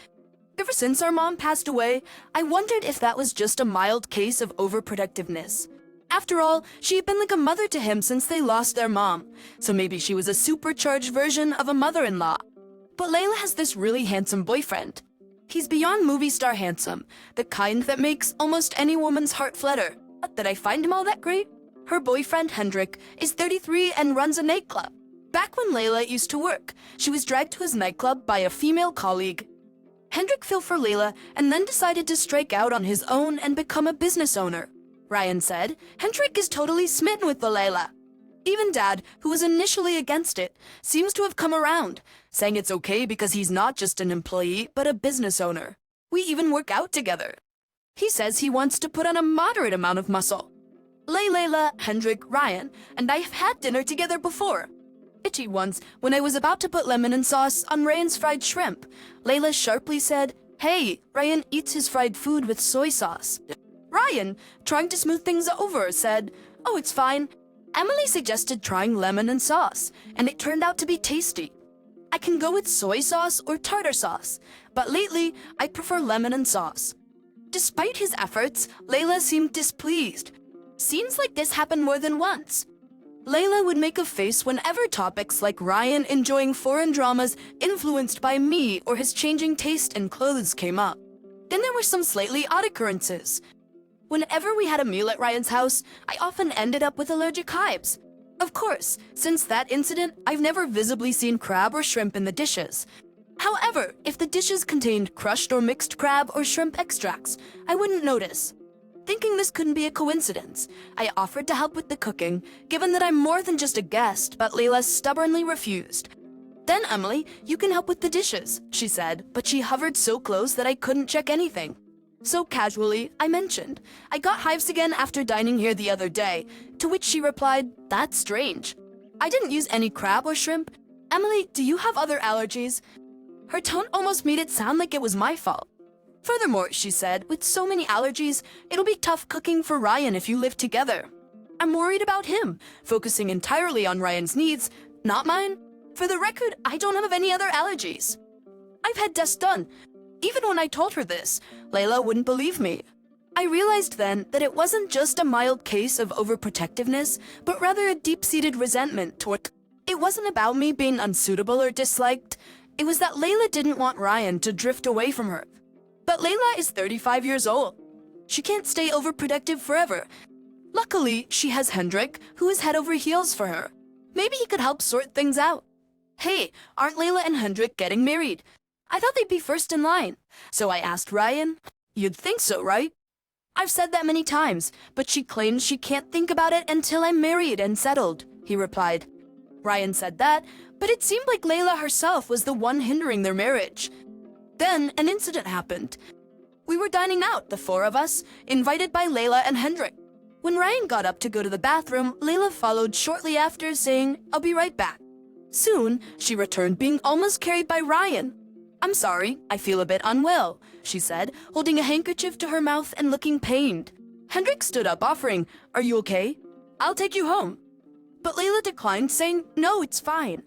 Ever since our mom passed away, I wondered if that was just a mild case of overprotectiveness. After all, she had been like a mother to him since they lost their mom, so maybe she was a supercharged version of a mother-in-law. But Layla has this really handsome boyfriend. He's beyond movie star handsome, the kind that makes almost any woman's heart flutter. Not that I find him all that great. Her boyfriend, Hendrik, is 33 and runs a nightclub. Back when Layla used to work, she was dragged to his nightclub by a female colleague. Hendrik fell for Layla and then decided to strike out on his own and become a business owner. Ryan said, Hendrik is totally smitten with the Layla. Even Dad, who was initially against it, seems to have come around, saying it's okay because he's not just an employee, but a business owner. We even work out together. He says he wants to put on a moderate amount of muscle. Layla, Hendrik, Ryan, and I have had dinner together before. Itchy once, when I was about to put lemon and sauce on Ryan's fried shrimp, Layla sharply said, Hey, Ryan eats his fried food with soy sauce. Ryan, trying to smooth things over, said, Oh, it's fine. Emily suggested trying lemon and sauce, and it turned out to be tasty. I can go with soy sauce or tartar sauce, but lately, I prefer lemon and sauce. Despite his efforts, Layla seemed displeased. Scenes like this happen more than once. Layla would make a face whenever topics like Ryan enjoying foreign dramas influenced by me or his changing taste in clothes came up. Then there were some slightly odd occurrences. Whenever we had a meal at Ryan's house, I often ended up with allergic hives. Of course, since that incident, I've never visibly seen crab or shrimp in the dishes. However, if the dishes contained crushed or mixed crab or shrimp extracts, I wouldn't notice. Thinking this couldn't be a coincidence, I offered to help with the cooking, given that I'm more than just a guest, but Layla stubbornly refused. Then, Emily, you can help with the dishes, she said, but she hovered so close that I couldn't check anything. So casually, I mentioned, I got hives again after dining here the other day, to which she replied, That's strange. I didn't use any crab or shrimp. Emily, do you have other allergies? Her tone almost made it sound like it was my fault. Furthermore, she said, with so many allergies, it'll be tough cooking for Ryan if you live together. I'm worried about him, focusing entirely on Ryan's needs, not mine. For the record, I don't have any other allergies. I've had tests done. Even when I told her this, Layla wouldn't believe me. I realized then that it wasn't just a mild case of overprotectiveness, but rather a deep-seated resentment toward... It wasn't about me being unsuitable or disliked. It was that Layla didn't want Ryan to drift away from her. But Layla is 35 years old. She can't stay overprotective forever. Luckily, she has Hendrik, who is head over heels for her. Maybe he could help sort things out. Hey, aren't Layla and Hendrik getting married? I thought they'd be first in line. So I asked Ryan, You'd think so, right? I've said that many times, but she claims she can't think about it until I'm married and settled, he replied. Ryan said that, but it seemed like Layla herself was the one hindering their marriage. Then an incident happened. We were dining out, the four of us, invited by Layla and Hendrik. When Ryan got up to go to the bathroom, Layla followed shortly after, saying, "I'll be right back." Soon, she returned, being almost carried by Ryan. "I'm sorry, I feel a bit unwell," she said, holding a handkerchief to her mouth and looking pained. Hendrik stood up, offering, "Are you okay? I'll take you home." But Layla declined, saying, "No, it's fine.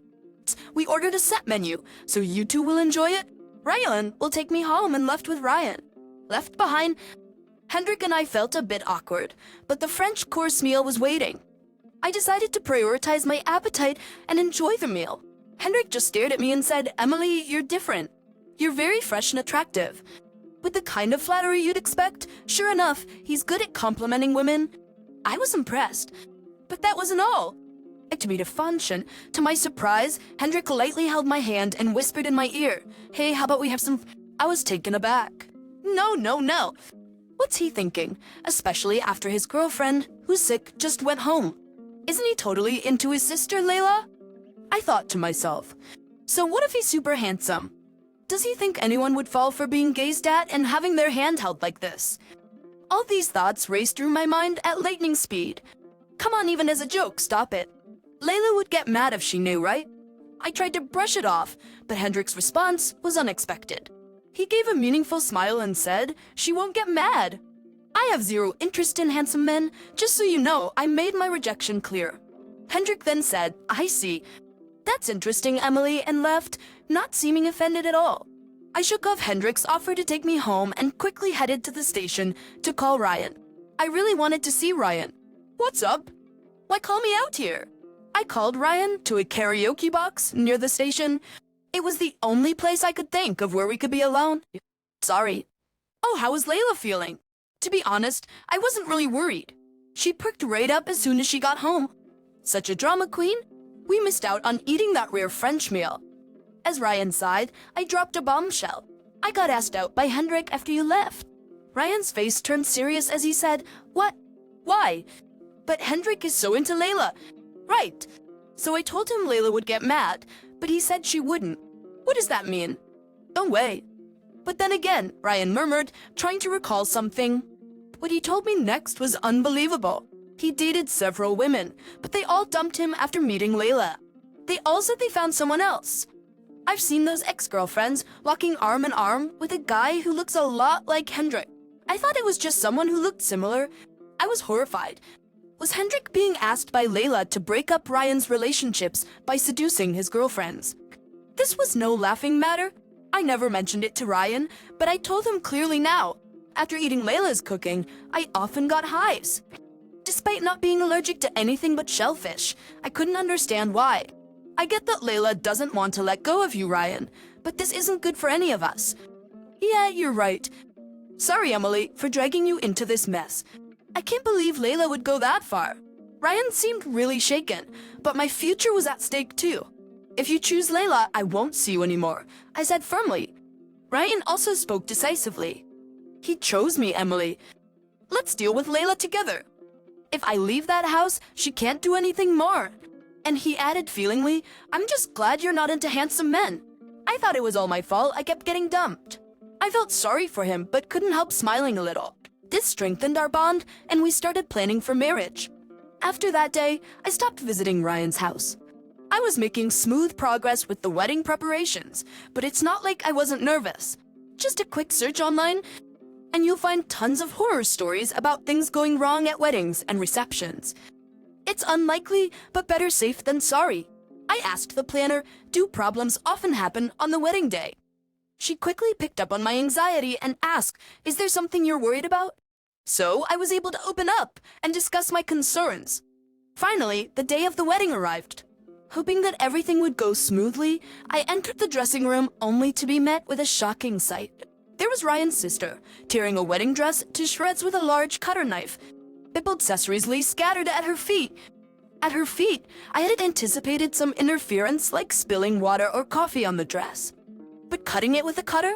We ordered a set menu, so you two will enjoy it. Ryan will take me home," and left with Ryan. Left behind, Hendrik and I felt a bit awkward, but the French course meal was waiting. I decided to prioritize my appetite and enjoy the meal. Hendrik just stared at me and said, "Emily, you're different. You're very fresh and attractive." With the kind of flattery you'd expect, sure enough, he's good at complimenting women. I was impressed, but that wasn't all. To be the function, to my surprise, Hendrik lightly held my hand and whispered in my ear, "Hey, how about we have some..." I was taken aback. No. What's he thinking? Especially after his girlfriend, who's sick, just went home. Isn't he totally into his sister, Layla? I thought to myself. So what if he's super handsome? Does he think anyone would fall for being gazed at and having their hand held like this? All these thoughts raced through my mind at lightning speed. Come on, even as a joke, stop it. Layla would get mad if she knew, right? I tried to brush it off, but Hendrik's response was unexpected. He gave a meaningful smile and said, "She won't get mad. I have zero interest in handsome men. Just so you know, I made my rejection clear." Hendrik then said, "I see. That's interesting, Emily," and left, not seeming offended at all. I shook off Hendrik's offer to take me home and quickly headed to the station to call Ryan. I really wanted to see Ryan. "What's up? Why call me out here?" I called Ryan to a karaoke box near the station. It was the only place I could think of where we could be alone. "Sorry." "Oh, how was Layla feeling?" To be honest, I wasn't really worried. She perked right up as soon as she got home. Such a drama queen. We missed out on eating that rare French meal. As Ryan sighed, I dropped a bombshell. "I got asked out by Hendrik after you left." Ryan's face turned serious as he said, "What? Why?" "But Hendrik is so into Layla." "Right." So I told him Layla would get mad, but he said she wouldn't. What does that mean? No way. But then again, Ryan murmured, trying to recall something. What he told me next was unbelievable. He dated several women, but they all dumped him after meeting Layla. They all said they found someone else. I've seen those ex-girlfriends walking arm in arm with a guy who looks a lot like Hendrik. I thought it was just someone who looked similar. I was horrified. Was Hendrik being asked by Layla to break up Ryan's relationships by seducing his girlfriends? This was no laughing matter. I never mentioned it to Ryan, but I told him clearly now. After eating Layla's cooking, I often got hives. Despite not being allergic to anything but shellfish, I couldn't understand why. I get that Layla doesn't want to let go of you, Ryan, but this isn't good for any of us. Yeah, you're right. Sorry, Emily, for dragging you into this mess. I can't believe Layla would go that far. Ryan seemed really shaken, but my future was at stake too. If you choose Layla, I won't see you anymore, I said firmly. Ryan also spoke decisively. He chose me, Emily. Let's deal with Layla together. If I leave that house, she can't do anything more. And he added feelingly, I'm just glad you're not into handsome men. I thought it was all my fault I kept getting dumped. I felt sorry for him, but couldn't help smiling a little. This strengthened our bond, and we started planning for marriage. After that day, I stopped visiting Ryan's house. I was making smooth progress with the wedding preparations, but it's not like I wasn't nervous. Just a quick search online, and you'll find tons of horror stories about things going wrong at weddings and receptions. It's unlikely, but better safe than sorry. I asked the planner, do problems often happen on the wedding day? She quickly picked up on my anxiety and asked, is there something you're worried about? So I was able to open up and discuss my concerns. Finally, the day of the wedding arrived. Hoping that everything would go smoothly, I entered the dressing room only to be met with a shocking sight. There was Ryan's sister, tearing a wedding dress to shreds with a large cutter knife. Pippled accessories lay scattered at her feet. At her feet, I had anticipated some interference like spilling water or coffee on the dress. But cutting it with a cutter?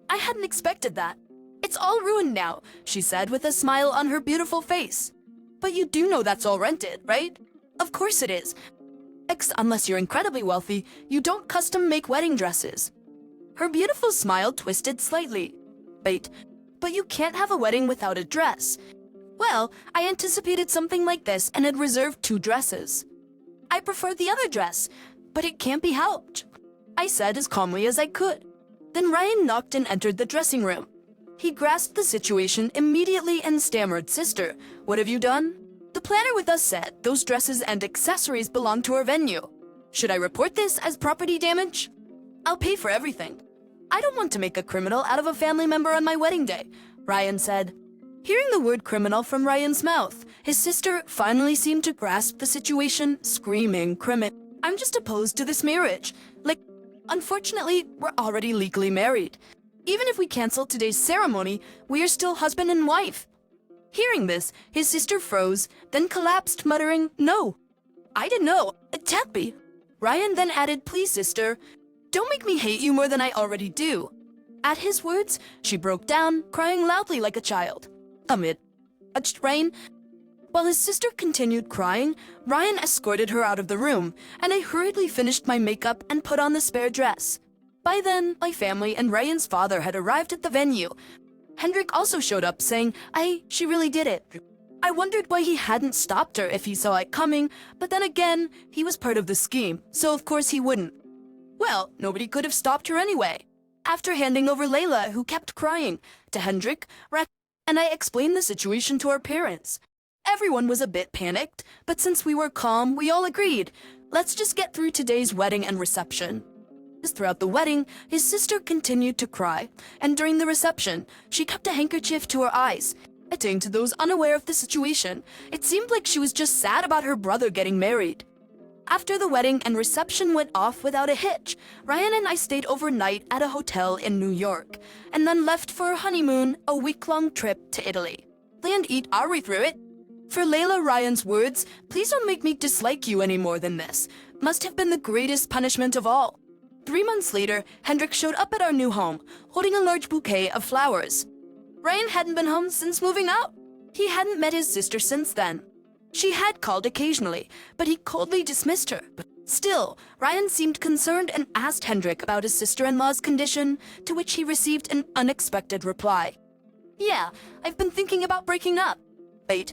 I hadn't expected that. It's all ruined now, she said with a smile on her beautiful face. But you do know that's all rented, right? Of course it is. Unless you're incredibly wealthy, you don't custom make wedding dresses. Her beautiful smile twisted slightly. Wait, but you can't have a wedding without a dress. Well, I anticipated something like this and had reserved 2 dresses. I prefer the other dress, but it can't be helped, I said as calmly as I could. Then Ryan knocked and entered the dressing room. He grasped the situation immediately and stammered, "Sister, what have you done?" The planner with us said those dresses and accessories belong to our venue. Should I report this as property damage? I'll pay for everything. I don't want to make a criminal out of a family member on my wedding day, Ryan said. Hearing the word criminal from Ryan's mouth, his sister finally seemed to grasp the situation, screaming, I'm just opposed to this marriage. Unfortunately, we're already legally married. Even if we cancel today's ceremony, we are still husband and wife. Hearing this, his sister froze, then collapsed, muttering, "No, I didn't know. It can't be." Ryan then added, "Please, sister, don't make me hate you more than I already do." At his words, she broke down, crying loudly like a child. Amid rain, while his sister continued crying, Ryan escorted her out of the room, and I hurriedly finished my makeup and put on the spare dress. By then, my family and Ryan's father had arrived at the venue. Hendrik also showed up saying, she really did it. I wondered why he hadn't stopped her if he saw it coming, but then again, he was part of the scheme, so of course he wouldn't. Well, nobody could have stopped her anyway. After handing over Layla, who kept crying, to Hendrik, and I explained the situation to our parents. Everyone was a bit panicked, but since we were calm, we all agreed, let's just get through today's wedding and reception. Throughout the wedding, his sister continued to cry, and during the reception, she kept a handkerchief to her eyes. Admitting to those unaware of the situation, it seemed like she was just sad about her brother getting married. After the wedding and reception went off without a hitch, Ryan and I stayed overnight at a hotel in New York, and then left for a honeymoon, a week-long trip to Italy. And eat our way through it. For Layla, Ryan's words, "Please don't make me dislike you any more than this," must have been the greatest punishment of all. 3 months later, Hendrik showed up at our new home, holding a large bouquet of flowers. Ryan hadn't been home since moving out. He hadn't met his sister since then. She had called occasionally, but he coldly dismissed her. Still, Ryan seemed concerned and asked Hendrik about his sister-in-law's condition, to which he received an unexpected reply. "Yeah, I've been thinking about breaking up." Wait,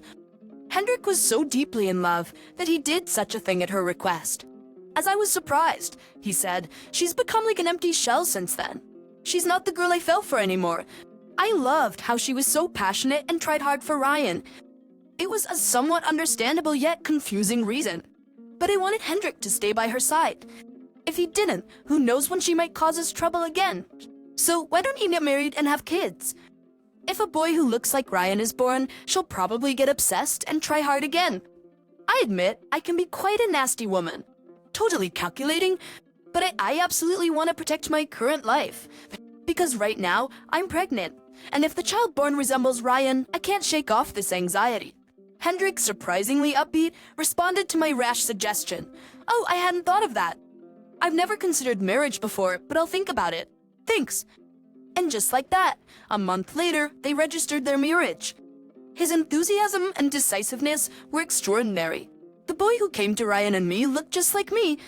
Hendrik was so deeply in love that he did such a thing at her request. As I was surprised, he said, "She's become like an empty shell since then. She's not the girl I fell for anymore. I loved how she was so passionate and tried hard for Ryan. It was a somewhat understandable yet confusing reason. But I wanted Hendrik to stay by her side. If he didn't, who knows when she might cause us trouble again. So why don't he get married and have kids? If a boy who looks like Ryan is born, she'll probably get obsessed and try hard again. I admit I can be quite a nasty woman. Totally calculating, but I absolutely want to protect my current life. Because right now, I'm pregnant. And if the child born resembles Ryan, I can't shake off this anxiety." Hendrik, surprisingly upbeat, responded to my rash suggestion. "Oh, I hadn't thought of that. I've never considered marriage before, but I'll think about it. Thanks." And just like that, a month later, they registered their marriage. His enthusiasm and decisiveness were extraordinary. The boy who came to Ryan and me looked just like me.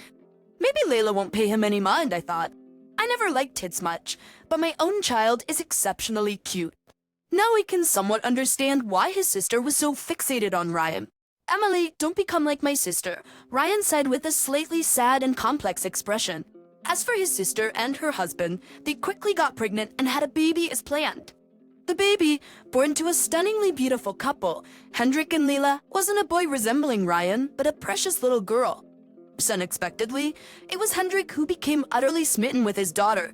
Maybe Layla won't pay him any mind, I thought. I never liked kids much, but my own child is exceptionally cute. Now I can somewhat understand why his sister was so fixated on Ryan. "Emily, don't become like my sister," Ryan said with a slightly sad and complex expression. As for his sister and her husband, they quickly got pregnant and had a baby as planned. The baby, born to a stunningly beautiful couple, Hendrik and Leela, wasn't a boy resembling Ryan, but a precious little girl. Unexpectedly, it was Hendrik who became utterly smitten with his daughter.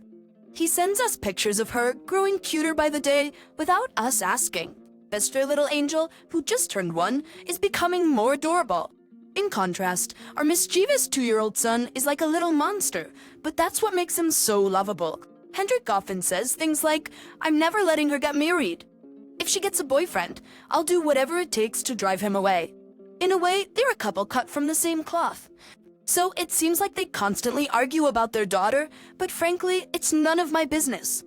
He sends us pictures of her growing cuter by the day without us asking. Bester little angel, who just turned 1, is becoming more adorable. In contrast, our mischievous 2-year-old son is like a little monster, but that's what makes him so lovable. Hendrik often says things like, "I'm never letting her get married. If she gets a boyfriend, I'll do whatever it takes to drive him away." In a way, they're a couple cut from the same cloth. So it seems like they constantly argue about their daughter, but frankly, it's none of my business.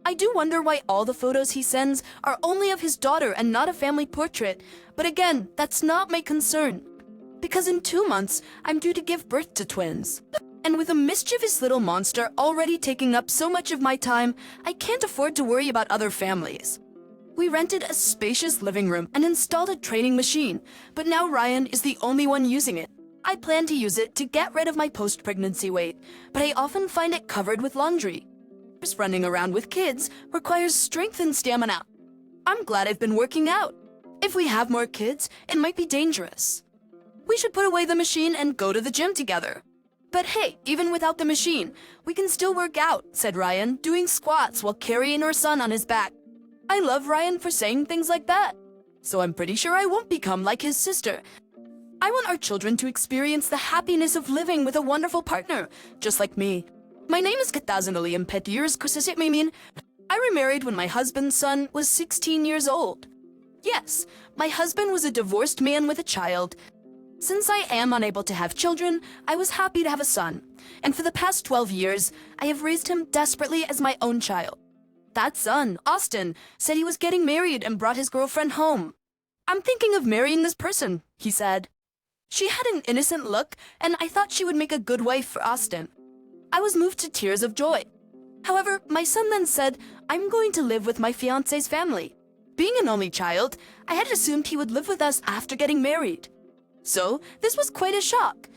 I do wonder why all the photos he sends are only of his daughter and not a family portrait. But again, that's not my concern. Because in 2 months, I'm due to give birth to twins. And with a mischievous little monster already taking up so much of my time, I can't afford to worry about other families. We rented a spacious living room and installed a training machine, but now Ryan is the only one using it. I plan to use it to get rid of my post-pregnancy weight, but I often find it covered with laundry. Just running around with kids requires strength and stamina. I'm glad I've been working out. If we have more kids, it might be dangerous. We should put away the machine and go to the gym together. But hey, even without the machine, we can still work out, said Ryan, doing squats while carrying our son on his back. I love Ryan for saying things like that. So I'm pretty sure I won't become like his sister. I want our children to experience the happiness of living with a wonderful partner, just like me. My name is Katazanali and Petirs Kusasitmimin. I remarried when my husband's son was 16 years old. Yes, my husband was a divorced man with a child. Since I am unable to have children, I was happy to have a son. And for the past 12 years, I have raised him desperately as my own child. That son, Austin, said he was getting married and brought his girlfriend home. I'm thinking of marrying this person, he said. She had an innocent look, and I thought she would make a good wife for Austin. I was moved to tears of joy. However, my son then said, I'm going to live with my fiancé's family. Being an only child, I had assumed he would live with us after getting married. So, this was quite a shock.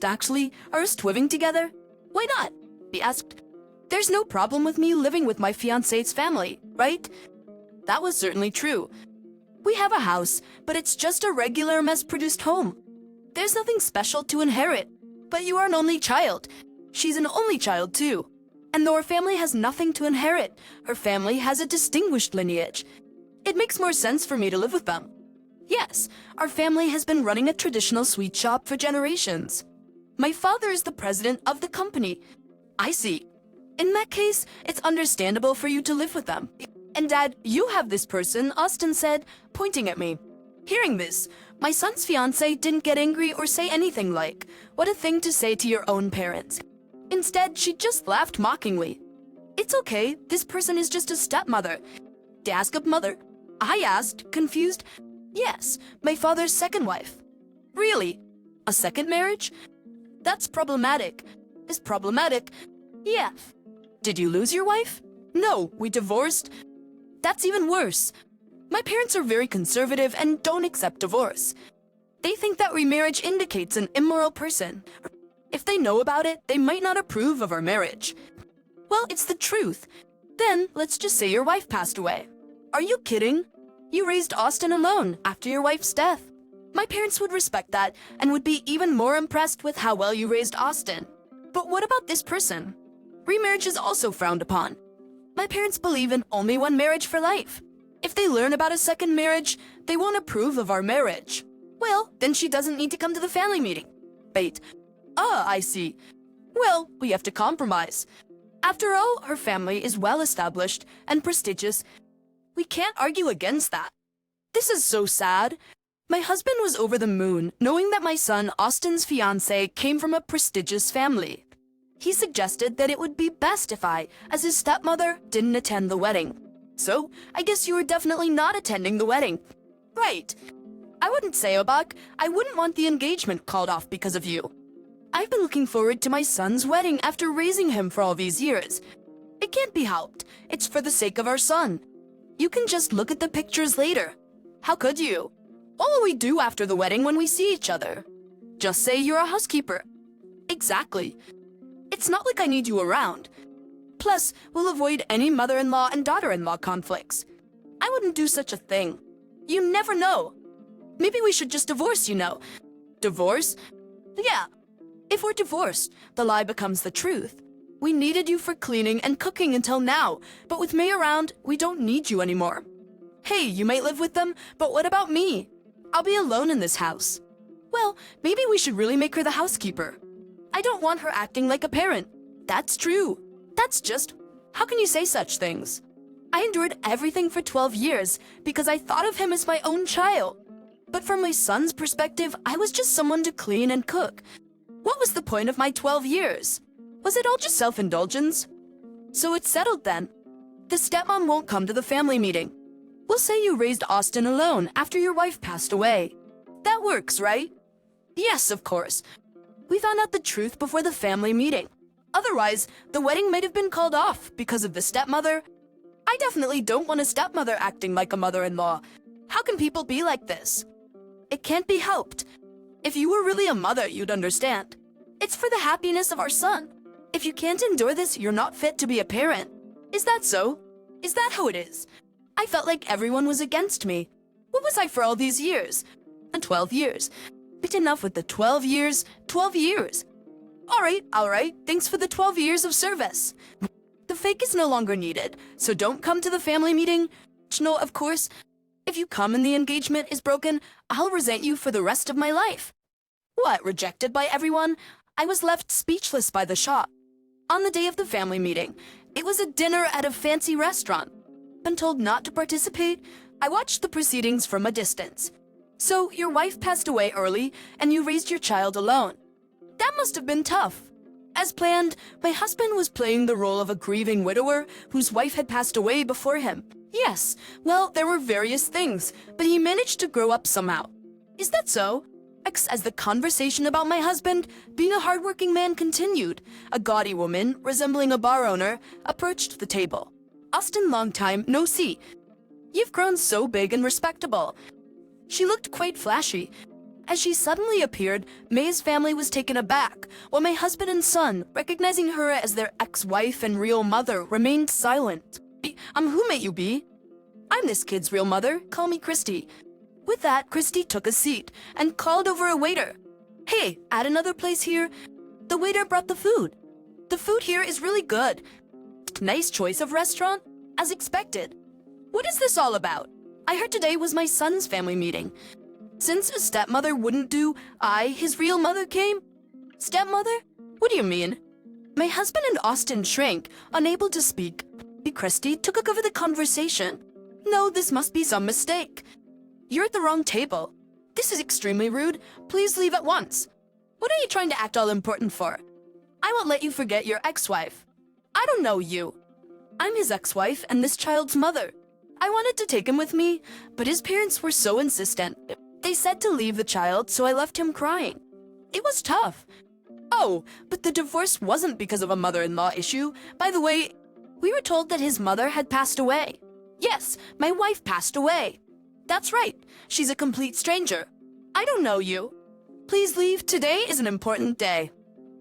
Actually, are us living together? Why not? He asked. There's no problem with me living with my fiancé's family, right? That was certainly true. We have a house, but it's just a regular mass-produced home. There's nothing special to inherit. But you are an only child. She's an only child, too. And though her family has nothing to inherit, her family has a distinguished lineage. It makes more sense for me to live with them. Yes, our family has been running a traditional sweet shop for generations. My father is the president of the company. I see. In that case, it's understandable for you to live with them. And Dad, you have this person, Austin said, pointing at me. Hearing this, my son's fiancé didn't get angry or say anything like, what a thing to say to your own parents. Instead, she just laughed mockingly. It's okay, this person is just a stepmother. To ask a mother? I asked, confused. Yes, my father's second wife. Really? A second marriage? That's problematic. Is problematic? Yeah. Did you lose your wife? No, we divorced. That's even worse. My parents are very conservative and don't accept divorce. They think that remarriage indicates an immoral person. If they know about it, they might not approve of our marriage. Well, it's the truth. Then, let's just say your wife passed away. Are you kidding? You raised Austin alone after your wife's death. My parents would respect that and would be even more impressed with how well you raised Austin. But what about this person? Remarriage is also frowned upon. My parents believe in only one marriage for life. If they learn about a second marriage, they won't approve of our marriage. Well, then she doesn't need to come to the family meeting. Wait. I see. Well, we have to compromise. After all, her family is well established and prestigious. We can't argue against that. This is so sad. My husband was over the moon, knowing that my son, Austin's fiancé, came from a prestigious family. He suggested that it would be best if I, as his stepmother, didn't attend the wedding. So, I guess you were definitely not attending the wedding. Right. I wouldn't say, Obak, I wouldn't want the engagement called off because of you. I've been looking forward to my son's wedding after raising him for all these years. It can't be helped. It's for the sake of our son. You can just look at the pictures later. How could you? What will we do after the wedding when we see each other? Just say you're a housekeeper. Exactly. It's not like I need you around. Plus, we'll avoid any mother-in-law and daughter-in-law conflicts. I wouldn't do such a thing. You never know. Maybe we should just divorce, you know. Divorce? Yeah. If we're divorced, the lie becomes the truth. We needed you for cleaning and cooking until now, but with May around, we don't need you anymore. Hey, you might live with them, but what about me? I'll be alone in this house. Well, maybe we should really make her the housekeeper. I don't want her acting like a parent. That's true. That's just... How can you say such things? I endured everything for 12 years because I thought of him as my own child. But from my son's perspective, I was just someone to clean and cook. What was the point of my 12 years? Was it all just self-indulgence? So it's settled then. The stepmom won't come to the family meeting. We'll say you raised Austin alone after your wife passed away. That works, right? Yes, of course. We found out the truth before the family meeting. Otherwise, the wedding might have been called off because of the stepmother. I definitely don't want a stepmother acting like a mother-in-law. How can people be like this? It can't be helped. If you were really a mother, you'd understand. It's for the happiness of our son. If you can't endure this, you're not fit to be a parent. Is that so? Is that how it is? I felt like everyone was against me. What was I for all these years? And 12 years. But enough with the 12 years, 12 years. All right, thanks for the 12 years of service. The fake is no longer needed, so don't come to the family meeting. No, of course. If you come and the engagement is broken, I'll resent you for the rest of my life. What, rejected by everyone? I was left speechless by the shock. On the day of the family meeting, it was a dinner at a fancy restaurant. Been told not to participate, I watched the proceedings from a distance. So, your wife passed away early, and you raised your child alone. That must have been tough. As planned, my husband was playing the role of a grieving widower whose wife had passed away before him. Yes, well, there were various things, but he managed to grow up somehow. Is that so? As the conversation about my husband, being a hardworking man, continued, a gaudy woman, resembling a bar owner, approached the table. Austin, long time no see. You've grown so big and respectable. She looked quite flashy. As she suddenly appeared, May's family was taken aback, while my husband and son, recognizing her as their ex-wife and real mother, remained silent. Who may you be? I'm this kid's real mother. Call me Christy. With that, Christy took a seat and called over a waiter. Hey, add another place here. The waiter brought the food. The food here is really good. Nice choice of restaurant, as expected. What is this all about? I heard today was my son's family meeting. Since a stepmother wouldn't do, his real mother, came? Stepmother? What do you mean? My husband and Austin shrank, unable to speak. Christy took over the conversation. No, this must be some mistake. You're at the wrong table. This is extremely rude. Please leave at once. What are you trying to act all important for? I won't let you forget your ex-wife. I don't know you. I'm his ex-wife and this child's mother. I wanted to take him with me, but his parents were so insistent. They said to leave the child, so I left him crying. It was tough. Oh, but the divorce wasn't because of a mother-in-law issue. By the way, we were told that his mother had passed away. Yes, my wife passed away. That's right. She's a complete stranger. I don't know you. Please leave. Today is an important day.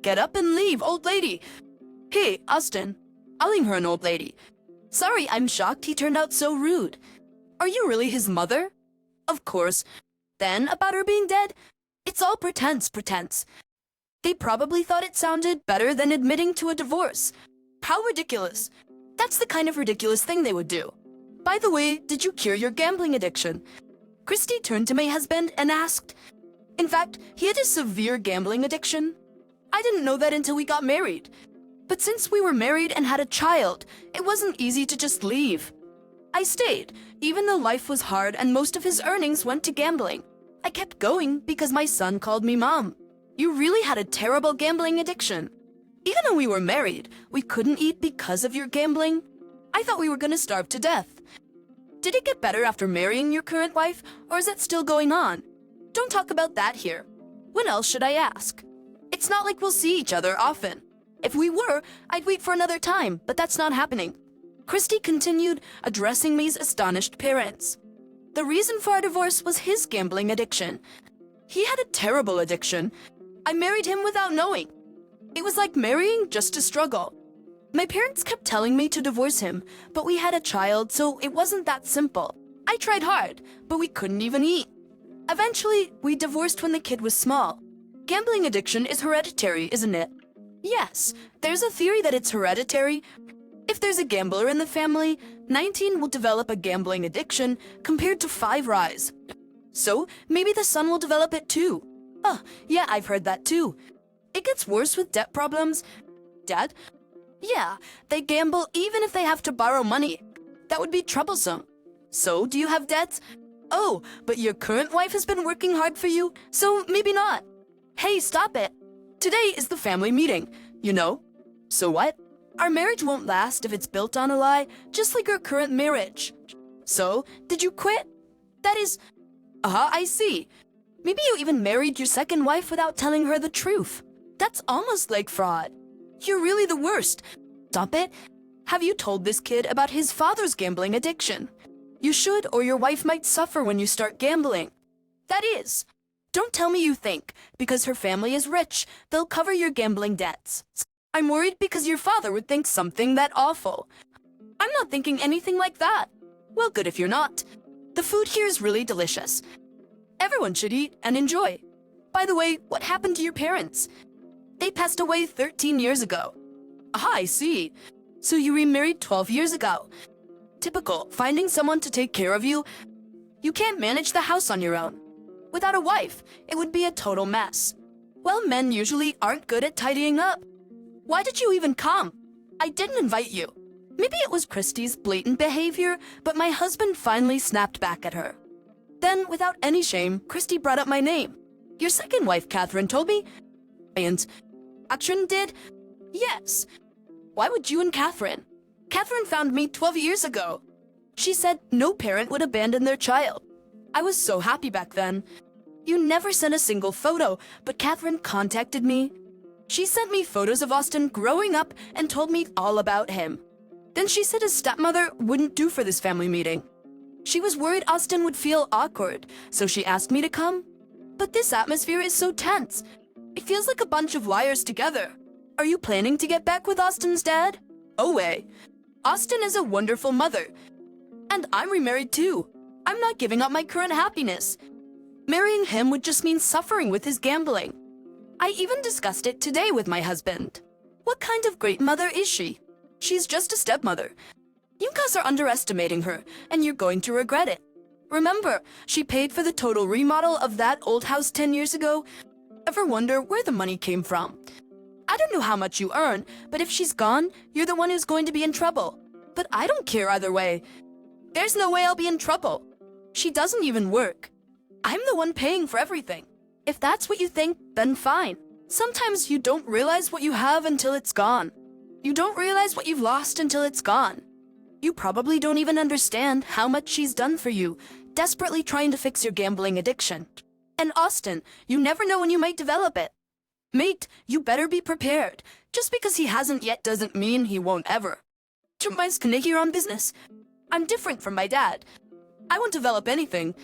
Get up and leave, old lady. Hey, Austin. Calling her an old lady. Sorry, I'm shocked he turned out so rude. Are you really his mother? Of course. Then, about her being dead? It's all pretense. They probably thought it sounded better than admitting to a divorce. How ridiculous. That's the kind of ridiculous thing they would do. By the way, did you cure your gambling addiction? Christy turned to my husband and asked. In fact, he had a severe gambling addiction. I didn't know that until we got married. But since we were married and had a child, it wasn't easy to just leave. I stayed, even though life was hard and most of his earnings went to gambling. I kept going because my son called me Mom. You really had a terrible gambling addiction. Even though we were married, we couldn't eat because of your gambling. I thought we were gonna starve to death. Did it get better after marrying your current wife, or is it still going on? Don't talk about that here. When else should I ask? It's not like we'll see each other often. If we were, I'd wait for another time, but that's not happening. Christy continued, addressing May's astonished parents. The reason for our divorce was his gambling addiction. He had a terrible addiction. I married him without knowing. It was like marrying just to struggle. My parents kept telling me to divorce him, but we had a child, so it wasn't that simple. I tried hard, but we couldn't even eat. Eventually, we divorced when the kid was small. Gambling addiction is hereditary, isn't it? Yes, there's a theory that it's hereditary. If there's a gambler in the family, 19 will develop a gambling addiction compared to 5 rise. So, maybe the son will develop it too. Oh, yeah, I've heard that too. It gets worse with debt problems. Dad? Yeah, they gamble even if they have to borrow money. That would be troublesome. So, do you have debts? Oh, but your current wife has been working hard for you, so maybe not. Hey, stop it. Today is the family meeting, you know. So what? Our marriage won't last if it's built on a lie, just like our current marriage. So, did you quit? That is... I see. Maybe you even married your second wife without telling her the truth. That's almost like fraud. You're really the worst. Stop it. Have you told this kid about his father's gambling addiction? You should, or your wife might suffer when you start gambling. That is. Don't tell me you think, because her family is rich, they'll cover your gambling debts. I'm worried because your father would think something that awful. I'm not thinking anything like that. Well, good if you're not. The food here is really delicious. Everyone should eat and enjoy. By the way, what happened to your parents? They passed away 13 years ago. I see. So you remarried 12 years ago. Typical, finding someone to take care of you. You can't manage the house on your own. Without a wife, it would be a total mess. Well, men usually aren't good at tidying up. Why did you even come? I didn't invite you. Maybe it was Christy's blatant behavior, but my husband finally snapped back at her. Then, without any shame, Christy brought up my name. Your second wife, Catherine, told me. And Catherine did? Yes. Why would you and Catherine? Catherine found me 12 years ago. She said no parent would abandon their child. I was so happy back then. You never sent a single photo, but Catherine contacted me. She sent me photos of Austin growing up and told me all about him. Then she said his stepmother wouldn't do for this family meeting. She was worried Austin would feel awkward, so she asked me to come. But this atmosphere is so tense. It feels like a bunch of liars together. Are you planning to get back with Austin's dad? Oh, way. Austin is a wonderful mother. And I'm remarried too. I'm not giving up my current happiness. Marrying him would just mean suffering with his gambling. I even discussed it today with my husband. What kind of great mother is she? She's just a stepmother. You guys are underestimating her, and you're going to regret it. Remember, she paid for the total remodel of that old house 10 years ago. Ever wonder where the money came from? I don't know how much you earn, but if she's gone, you're the one who's going to be in trouble. But I don't care either way. There's no way I'll be in trouble. She doesn't even work. I'm the one paying for everything. If that's what you think, then fine. Sometimes you don't realize what you have until it's gone. You don't realize what you've lost until it's gone. You probably don't even understand how much she's done for you, desperately trying to fix your gambling addiction. And Austin, you never know when you might develop it. Mate, you better be prepared. Just because he hasn't yet doesn't mean he won't ever. Mais here on business. I'm different from my dad. I won't develop anything.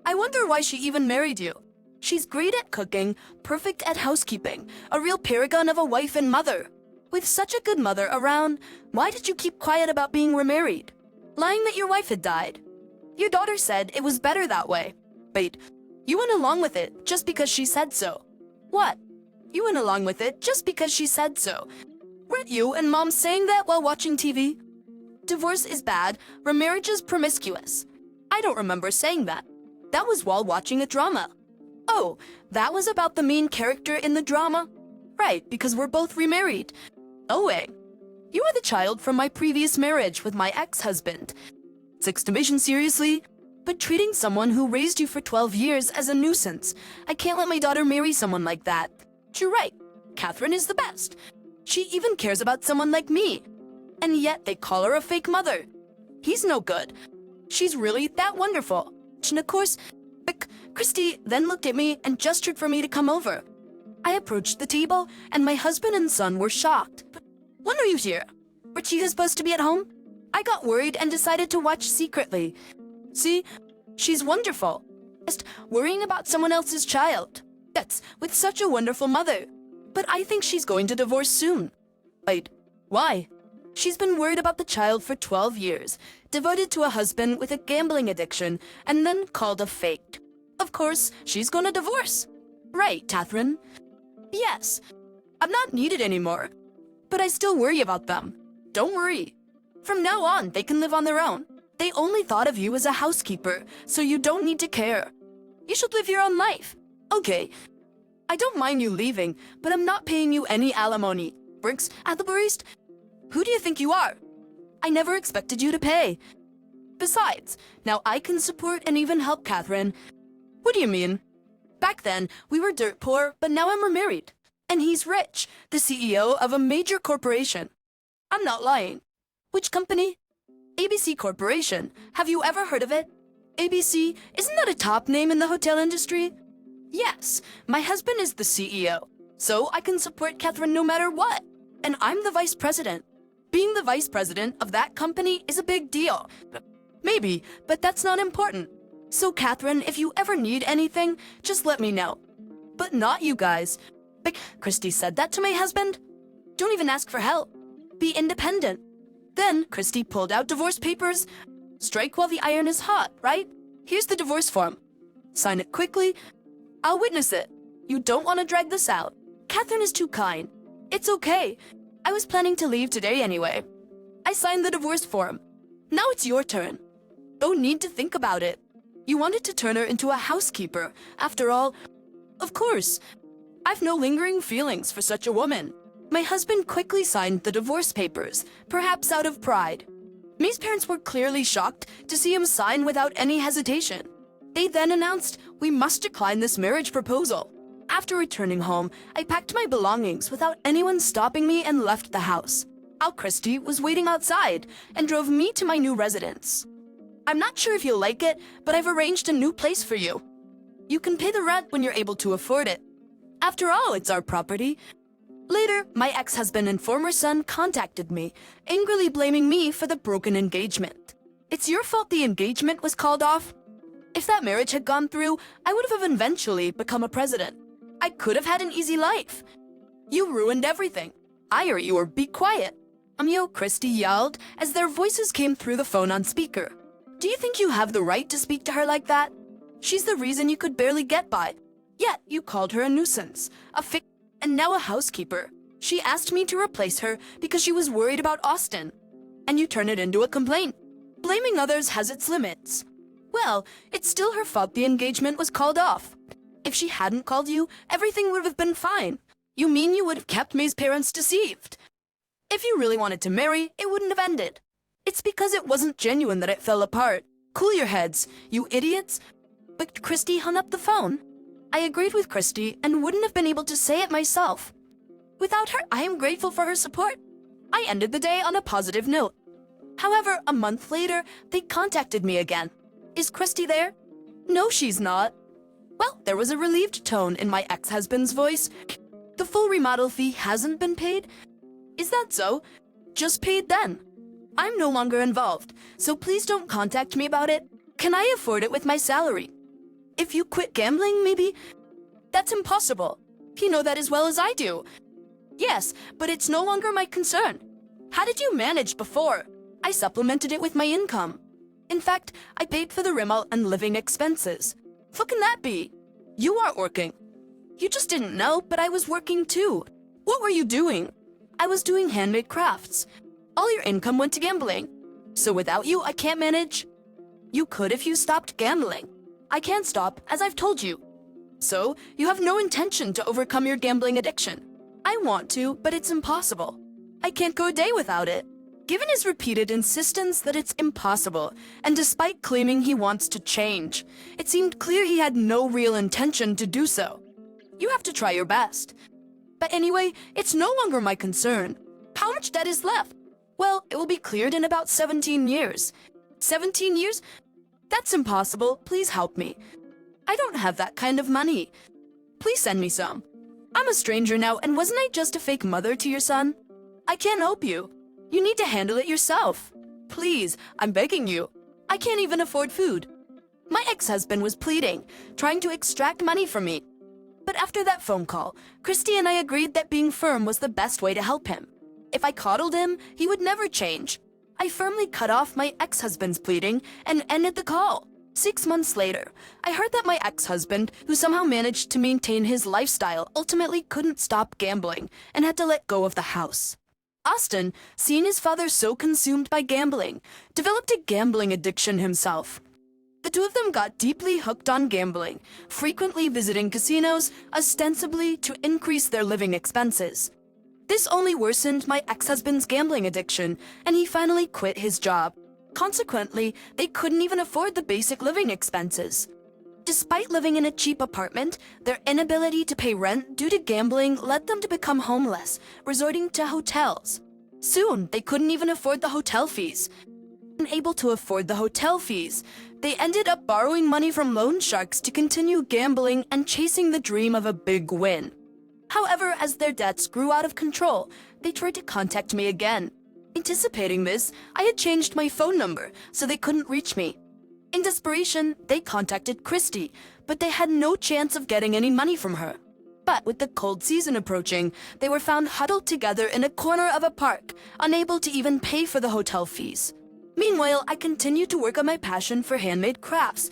I wonder why she even married you. She's great at cooking, perfect at housekeeping, a real paragon of a wife and mother. With such a good mother around, why did you keep quiet about being remarried? Lying that your wife had died. Your daughter said it was better that way. Wait, you went along with it just because she said so. What? You went along with it just because she said so. Weren't you and Mom saying that while watching TV? Divorce is bad, remarriage is promiscuous. I don't remember saying that. That was while watching a drama. Oh, that was about the main character in the drama? Right, because we're both remarried. Oh, wait. You are the child from my previous marriage with my ex-husband. Exclamation seriously? But treating someone who raised you for 12 years as a nuisance. I can't let my daughter marry someone like that. You're right. Catherine is the best. She even cares about someone like me. And yet they call her a fake mother. He's no good. She's really that wonderful. And of course, Christy then looked at me and gestured for me to come over. I approached the table, and my husband and son were shocked. But when are you here? Were you supposed to be at home? I got worried and decided to watch secretly. See, she's wonderful. Just worrying about someone else's child. That's with such a wonderful mother. But I think she's going to divorce soon. Wait, why? She's been worried about the child for 12 years, devoted to a husband with a gambling addiction, and then called a fake. Of course, she's gonna divorce. Right, Catherine? Yes. I'm not needed anymore. But I still worry about them. Don't worry. From now on, they can live on their own. They only thought of you as a housekeeper, so you don't need to care. You should live your own life. Okay. I don't mind you leaving, but I'm not paying you any alimony. Brinks, at the barist? Who do you think you are? I never expected you to pay. Besides, now I can support and even help Catherine. What do you mean? Back then, we were dirt poor, but now I'm remarried. And he's rich, the CEO of a major corporation. I'm not lying. Which company? ABC Corporation. Have you ever heard of it? ABC, isn't that a top name in the hotel industry? Yes, my husband is the CEO, so I can support Catherine no matter what. And I'm the vice president. Being the vice president of that company is a big deal. Maybe, but that's not important. So Catherine, if you ever need anything, just let me know. But not you guys. But Christy said that to my husband. Don't even ask for help. Be independent. Then Christy pulled out divorce papers. Strike while the iron is hot, right? Here's the divorce form. Sign it quickly. I'll witness it. You don't want to drag this out. Catherine is too kind. It's okay. I was planning to leave today anyway. I signed the divorce form. Now it's your turn. No need to think about it. You wanted to turn her into a housekeeper. After all, of course, I've no lingering feelings for such a woman. My husband quickly signed the divorce papers, perhaps out of pride. May's parents were clearly shocked to see him sign without any hesitation. They then announced, we must decline this marriage proposal. After returning home, I packed my belongings without anyone stopping me and left the house. Al Christie was waiting outside and drove me to my new residence. I'm not sure if you'll like it, but I've arranged a new place for you. You can pay the rent when you're able to afford it. After all, it's our property. Later, my ex-husband and former son contacted me, angrily blaming me for the broken engagement. It's your fault the engagement was called off. If that marriage had gone through, I would have eventually become a president. I could have had an easy life. You ruined everything. Hire you or be quiet. Christie yelled as their voices came through the phone on speaker. Do you think you have the right to speak to her like that? She's the reason you could barely get by. Yet you called her a nuisance, and now a housekeeper. She asked me to replace her because she was worried about Austin. And you turn it into a complaint. Blaming others has its limits. Well, it's still her fault the engagement was called off. If she hadn't called you, everything would have been fine. You mean you would have kept May's parents deceived? If you really wanted to marry, it wouldn't have ended. It's because it wasn't genuine that it fell apart. Cool your heads, you idiots. But Christy hung up the phone. I agreed with Christy and wouldn't have been able to say it myself. Without her, I am grateful for her support. I ended the day on a positive note. However, a month later, they contacted me again. Is Christy there? No, she's not. Well, there was a relieved tone in my ex-husband's voice. The full remodel fee hasn't been paid? Is that so? Just paid then. I'm no longer involved, so please don't contact me about it. Can I afford it with my salary? If you quit gambling, maybe? That's impossible. You know that as well as I do. Yes, but it's no longer my concern. How did you manage before? I supplemented it with my income. In fact, I paid for the rimmel and living expenses. What can that be? You aren't working. You just didn't know, but I was working too. What were you doing? I was doing handmade crafts. All your income went to gambling. So without you, I can't manage. You could if you stopped gambling. I can't stop, as I've told you. So, you have no intention to overcome your gambling addiction. I want to, but it's impossible. I can't go a day without it. Given his repeated insistence that it's impossible, and despite claiming he wants to change, it seemed clear he had no real intention to do so. You have to try your best. But anyway, it's no longer my concern. How much debt is left? Well, it will be cleared in about 17 years. 17 years? That's impossible. Please help me. I don't have that kind of money. Please send me some. I'm a stranger now, and wasn't I just a fake mother to your son? I can't help you. You need to handle it yourself. Please, I'm begging you. I can't even afford food. My ex-husband was pleading, trying to extract money from me. But after that phone call, Christy and I agreed that being firm was the best way to help him. If I coddled him, he would never change. I firmly cut off my ex-husband's pleading and ended the call. 6 months later, I heard that my ex-husband, who somehow managed to maintain his lifestyle, ultimately couldn't stop gambling and had to let go of the house. Austin, seeing his father so consumed by gambling, developed a gambling addiction himself. The two of them got deeply hooked on gambling, frequently visiting casinos, ostensibly to increase their living expenses. This only worsened my ex-husband's gambling addiction, and he finally quit his job. Consequently, they couldn't even afford the basic living expenses. Despite living in a cheap apartment, their inability to pay rent due to gambling led them to become homeless, resorting to hotels. Soon, they couldn't even afford the hotel fees. Unable to afford the hotel fees, they ended up borrowing money from loan sharks to continue gambling and chasing the dream of a big win. However, as their debts grew out of control, they tried to contact me again. Anticipating this, I had changed my phone number so they couldn't reach me. In desperation, they contacted Christy, but they had no chance of getting any money from her. But with the cold season approaching, they were found huddled together in a corner of a park, unable to even pay for the hotel fees. Meanwhile, I continued to work on my passion for handmade crafts.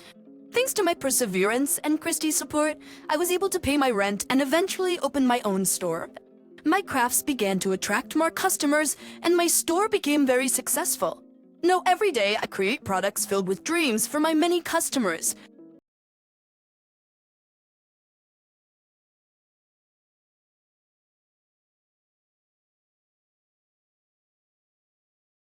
Thanks to my perseverance and Christy's support, I was able to pay my rent and eventually open my own store. My crafts began to attract more customers, and my store became very successful. Now, every day I create products filled with dreams for my many customers,